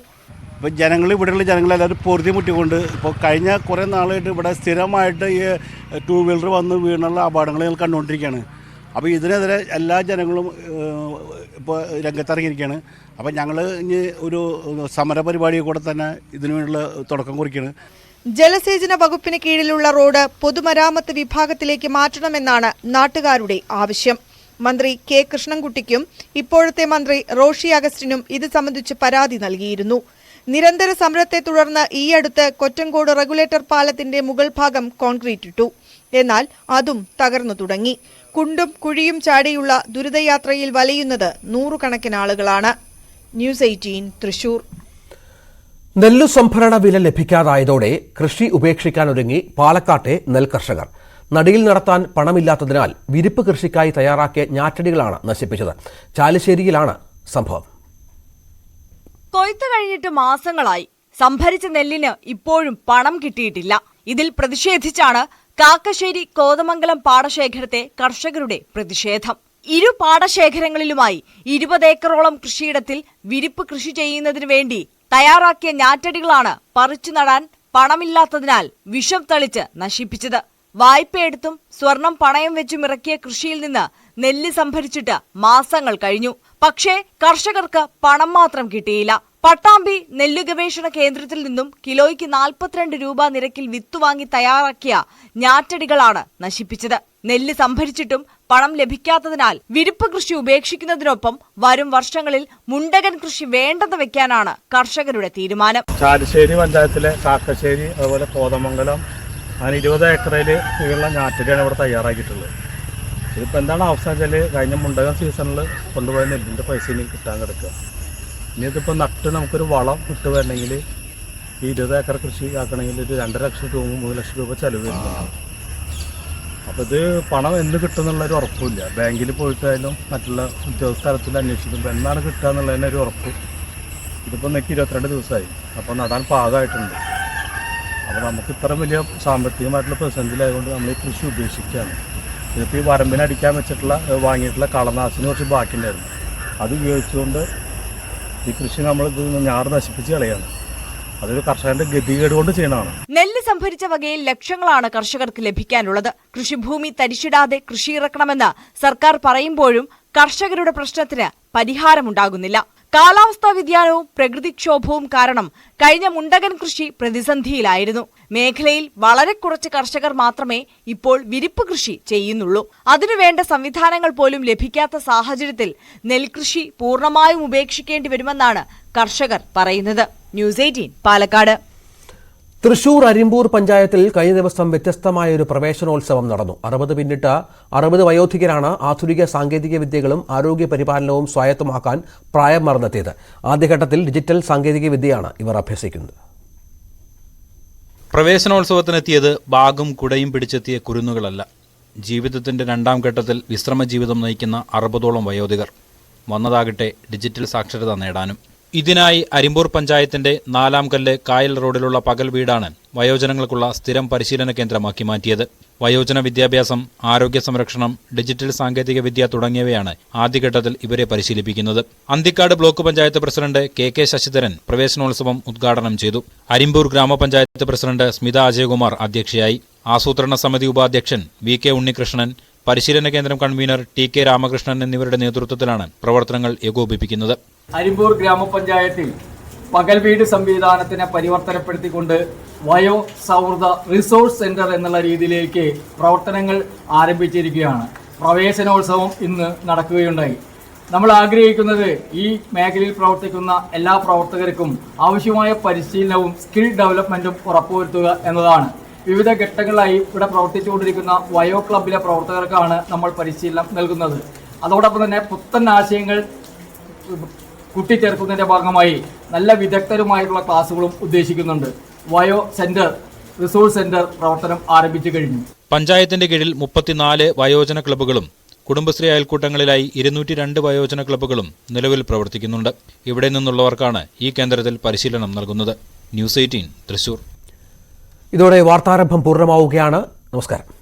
ഇപ്പോൾ ജനങ്ങൾ, ഇവിടെയുള്ള ജനങ്ങളെല്ലാവരും പൊറുതിമുട്ടിക്കൊണ്ട് ഇപ്പോൾ കഴിഞ്ഞ കുറേ നാളായിട്ട് ഇവിടെ സ്ഥിരമായിട്ട് ഈ 2 വീലർ വന്ന് വീണുള്ള അപകടങ്ങൾ ഞങ്ങൾ കണ്ടുകൊണ്ടിരിക്കുകയാണ്. അപ്പോൾ ഇതിനെതിരെ എല്ലാ ജനങ്ങളും ഇപ്പോൾ രംഗത്തിറങ്ങിയിരിക്കുകയാണ്. അപ്പോൾ ഞങ്ങൾ ഇനി ഒരു സമരപരിപാടി കൂടെ തന്നെ ഇതിനുള്ള തുടക്കം കുറിക്കുകയാണ്. ജലസേചന വകുപ്പിന് കീഴിലുള്ള റോഡ് പൊതുമരാമത്ത് വിഭാഗത്തിലേക്ക് മാറ്റണമെന്നാണ് നാട്ടുകാരുടെ ആവശ്യം. മന്ത്രി കെ കൃഷ്ണൻകുട്ടിക്കും ഇപ്പോഴത്തെ മന്ത്രി റോഷി അഗസ്റ്റിനും ഇത് സംബന്ധിച്ച് പരാതി നൽകിയിരുന്നു. നിരന്തര സമരത്തെ തുടർന്ന് ഈയടുത്ത് കൊറ്റങ്കോട് റെഗുലേറ്റർ പാലത്തിന്റെ മുകൾ ഭാഗം കോൺക്രീറ്റ് ഇട്ടു. എന്നാൽ അതും തകർന്നു തുടങ്ങി. കുണ്ടും കുഴിയും ചാടിയുള്ള ദുരിതയാത്രയിൽ വലയുന്നത് നൂറുകണക്കിന് ആളുകളാണ്. ന്യൂസ് 18 തൃശൂർ. നെല്ലു സംഭരണ വില ലഭിക്കാതായതോടെ കൃഷി ഉപേക്ഷിക്കാനൊരുങ്ങി പാലക്കാട്ടെ നെൽകർഷകർ. നടിയിൽ നടത്താൻ പണമില്ലാത്തതിനാൽ വിരിപ്പ് കൃഷിക്കായി തയ്യാറാക്കിയ ഞാറ്റടികളാണ് നശിപ്പിച്ചത്. ചാലിശ്ശേരിയിലാണ് സംഭവം. കൊയ്ത്ത് കഴിഞ്ഞിട്ട് മാസങ്ങളായി. സംഭരിച്ച നെല്ലിന് ഇപ്പോഴും പണം കിട്ടിയിട്ടില്ല. ഇതിൽ പ്രതിഷേധിച്ചാണ് കാക്കശ്ശേരി കോതമംഗലം പാടശേഖരത്തെ കർഷകരുടെ പ്രതിഷേധം. ഇരു പാടശേഖരങ്ങളിലുമായി 20 ഏക്കറോളം കൃഷിയിടത്തിൽ വിരിപ്പ് കൃഷി ചെയ്യുന്നതിനു വേണ്ടി തയ്യാറാക്കിയ ഞാറ്റടികളാണ് പറിച്ചു നടാൻ പണമില്ലാത്തതിനാൽ വിഷം തളിച്ച് നശിപ്പിച്ചത്. വായ്പയെടുത്തും സ്വർണം പണയം വെച്ചും ഇറക്കിയ കൃഷിയിൽ നിന്ന് നെല്ല് സംഭരിച്ചിട്ട് മാസങ്ങൾ കഴിഞ്ഞു. പക്ഷേ കർഷകർക്ക് പണം മാത്രം കിട്ടിയില്ല. പട്ടാമ്പി നെല്ല് ഗവേഷണ കേന്ദ്രത്തിൽ നിന്നും കിലോയ്ക്ക് 42 രൂപ നിരക്കിൽ വിത്ത് വാങ്ങി തയ്യാറാക്കിയ ഞാറ്റടികളാണ് നശിപ്പിച്ചത്. നെല്ല് സംഭരിച്ചിട്ടും പണം ലഭിക്കാത്തതിനാൽ വിരിപ്പ് കൃഷി ഉപേക്ഷിക്കുന്നതിനൊപ്പം വരും വർഷങ്ങളിൽ മുണ്ടകൻ കൃഷി വേണ്ടെന്ന് വെക്കാനാണ് കർഷകരുടെ തീരുമാനം. ചാലിശ്ശേരി പഞ്ചായത്തിലെ കാക്കശ്ശേരി, അതുപോലെ കോതമംഗലം, അങ്ങനെ 20 ഏക്കറിൽ ഉള്ള ഞാറ്റടിയാണ് ഇവിടെ തയ്യാറാക്കിയിട്ടുള്ളത്. ഇതിപ്പോൾ എന്താണ് അവസ്ഥ വെച്ചാൽ കഴിഞ്ഞ മുണ്ടകൻ സീസണിൽ കൊണ്ടുപോയ നെല്ലിൻ്റെ പൈസ ഇനി കിട്ടാൻ കിടക്കുക. ഇനി ഇതിപ്പോൾ നട്ട് നമുക്കൊരു വളം ഇട്ട് വരണമെങ്കിൽ ഈ 20 ഏക്കർ കൃഷി ആക്കണമെങ്കിൽ ഒരു 2.5 ലക്ഷം രൂപ 3 ലക്ഷം രൂപ ചിലവ് വരുന്നുണ്ട്. അപ്പോൾ ഇത് പണം എന്ന് കിട്ടുമെന്നുള്ളൊരു ഉറപ്പില്ല. ബാങ്കിൽ പോയിട്ടായാലും മറ്റുള്ള ഉദ്യോഗസ്ഥ തലത്തിൽ അന്വേഷിക്കുമ്പോൾ എന്നാണ് കിട്ടുക എന്നുള്ളതിന് ഒരു ഉറപ്പ്. ഇതിപ്പോൾ എനിക്ക് 22 ദിവസമായി. അപ്പോൾ നടാൻ പാകമായിട്ടുണ്ട്. അപ്പോൾ നമുക്ക് ഇത്ര വലിയ സാമ്പത്തികമായിട്ടുള്ള പ്രതിസന്ധിയിലായതുകൊണ്ട് നമ്മൾ ഈ കൃഷി ഉപേക്ഷിക്കുകയാണ്. ഇതിപ്പോൾ ഈ വരമ്പിനടിക്കാൻ വെച്ചിട്ടുള്ള വാങ്ങിയിട്ടുള്ള കളനാശിനി കുറച്ച് ബാക്കിയുണ്ടായിരുന്നു. അത് ഉപയോഗിച്ചുകൊണ്ട് ഈ കൃഷി നമ്മൾ ഞാറ് നശിപ്പിച്ച് കളയാണ്. അതൊരു കർഷകന്റെ ഗതികേട് കൊണ്ട് ചെയ്യണതാണ്. നെല്ല് സംഭരിച്ച വകയിൽ ലക്ഷങ്ങളാണ് കർഷകർക്ക് ലഭിക്കാനുള്ളത്. കൃഷിഭൂമി തരിശിടാതെ കൃഷിയിറക്കണമെന്ന് സർക്കാർ പറയുമ്പോഴും കർഷകരുടെ പ്രശ്നത്തിന് പരിഹാരമുണ്ടാകുന്നില്ല. കാലാവസ്ഥാ വ്യതിയാനവും പ്രകൃതിക്ഷോഭവും കാരണം കഴിഞ്ഞ മുണ്ടകൻ കൃഷി പ്രതിസന്ധിയിലായിരുന്നു. മേഖലയിൽ വളരെ കുറച്ച് കർഷകർ മാത്രമേ ഇപ്പോൾ വിരിപ്പ് കൃഷി ചെയ്യുന്നുള്ളൂ. അതിനുവേണ്ട സംവിധാനങ്ങൾ പോലും ലഭിക്കാത്ത സാഹചര്യത്തിൽ നെൽകൃഷി പൂർണ്ണമായും ഉപേക്ഷിക്കേണ്ടി വരുമെന്നാണ് കർഷകർ പറയുന്നത്. ന്യൂസ് 18 പാലക്കാട്. തൃശൂർ അരിമ്പൂർ പഞ്ചായത്തിൽ കഴിഞ്ഞ ദിവസം വ്യത്യസ്തമായ ഒരു പ്രവേശനോത്സവം നടന്നു. 60 പിന്നിട്ട 60 വയോധികരാണ് ആധുനിക സാങ്കേതിക വിദ്യകളും ആരോഗ്യ പരിപാലനവും സ്വായത്തമാക്കാൻ പ്രായം മറന്നെത്തിയത്. ആദ്യഘട്ടത്തിൽ ഡിജിറ്റൽ സാങ്കേതിക വിദ്യയാണ് ഇവർ അഭ്യസിക്കുന്നത്. പ്രവേശനോത്സവത്തിനെത്തിയത് ബാഗും കുടയും പിടിച്ചെത്തിയ കുരുന്നുകളല്ല. ജീവിതത്തിന്റെ 2ാം ഘട്ടത്തിൽ വിശ്രമ ജീവിതം നയിക്കുന്ന 60ഓളം വയോധികർ. വന്നതാകട്ടെ ഡിജിറ്റൽ സാക്ഷരത നേടാനും. ഇതിനായി അരിമ്പൂർ പഞ്ചായത്തിന്റെ 4ാം കല്ല് കായൽ റോഡിലുള്ള പകൽ വീടാണ് വയോജനങ്ങൾക്കുള്ള സ്ഥിരം പരിശീലന കേന്ദ്രമാക്കി മാറ്റിയത്. വയോജന വിദ്യാഭ്യാസം, ആരോഗ്യ സംരക്ഷണം, ഡിജിറ്റൽ സാങ്കേതിക വിദ്യ തുടങ്ങിയവയാണ് ആദ്യഘട്ടത്തിൽ ഇവരെ പരിശീലിപ്പിക്കുന്നത്. Anthikad block panchayat president K Sasidharan പ്രവേശനോത്സവം ഉദ്ഘാടനം ചെയ്തു. അരിമ്പൂർ ഗ്രാമപഞ്ചായത്ത് പ്രസിഡന്റ് സ്മിത അജയകുമാർ അധ്യക്ഷയായി. ആസൂത്രണ സമിതി ഉപാധ്യക്ഷൻ VK ഉണ്ണികൃഷ്ണൻ, പരിശീലന കേന്ദ്രം കൺവീനർ TK രാമകൃഷ്ണൻ എന്നിവരുടെ നേതൃത്വത്തിലാണ് പ്രവർത്തനങ്ങൾ ഏകോപിപ്പിക്കുന്നത്. അരിമ്പൂർ ഗ്രാമപഞ്ചായത്തിൽ പകൽ വീട് സംവിധാനത്തിനെ പരിവർത്തനപ്പെടുത്തിക്കൊണ്ട് വയോ സൗഹൃദ റിസോഴ്സ് സെന്റർ എന്നുള്ള രീതിയിലേക്ക് പ്രവർത്തനങ്ങൾ ആരംഭിച്ചിരിക്കുകയാണ്. പ്രവേശനോത്സവം ഇന്ന് നടക്കുകയുണ്ടായി. നമ്മൾ ആഗ്രഹിക്കുന്നത് ഈ മേഖലയിൽ പ്രവർത്തിക്കുന്ന എല്ലാ പ്രവർത്തകർക്കും ആവശ്യമായ പരിശീലനവും സ്കിൽ ഡെവലപ്മെന്റും ഉറപ്പുവരുത്തുക എന്നതാണ്. വിവിധ ഘട്ടങ്ങളായി ഇവിടെ പ്രവർത്തിച്ചുകൊണ്ടിരിക്കുന്ന വയോ ക്ലബിലെ പ്രവർത്തകർക്കാണ് നമ്മൾ പരിശീലനം നൽകുന്നത്. അതോടൊപ്പം തന്നെ പുത്തൻ ആശയങ്ങൾ കൂട്ടിച്ചേർക്കുന്നതിന്റെ ഭാഗമായി നല്ല വിദഗ്ധരുമായിട്ടുള്ള ക്ലാസുകളും ഉദ്ദേശിക്കുന്നുണ്ട്. വയോ സെന്റർ, റിസോഴ്സ് സെന്റർ പ്രവർത്തനം ആരംഭിച്ചു കഴിഞ്ഞു. പഞ്ചായത്തിന്റെ കീഴിൽ 34 വയോജന ക്ലബ്ബുകളും കുടുംബശ്രീ അയൽക്കൂട്ടങ്ങളിലായി 202 വയോജന ക്ലബ്ബുകളും നിലവിൽ പ്രവർത്തിക്കുന്നുണ്ട്. ഇവിടെ നിന്നുള്ളവർക്കാണ് ഈ കേന്ദ്രത്തിൽ പരിശീലനം നൽകുന്നത്. ന്യൂസ് 18 തൃശൂർ. ഇതോടെ വാർത്താരംഭം പൂർണ്ണമാവുകയാണ്. നമസ്കാരം.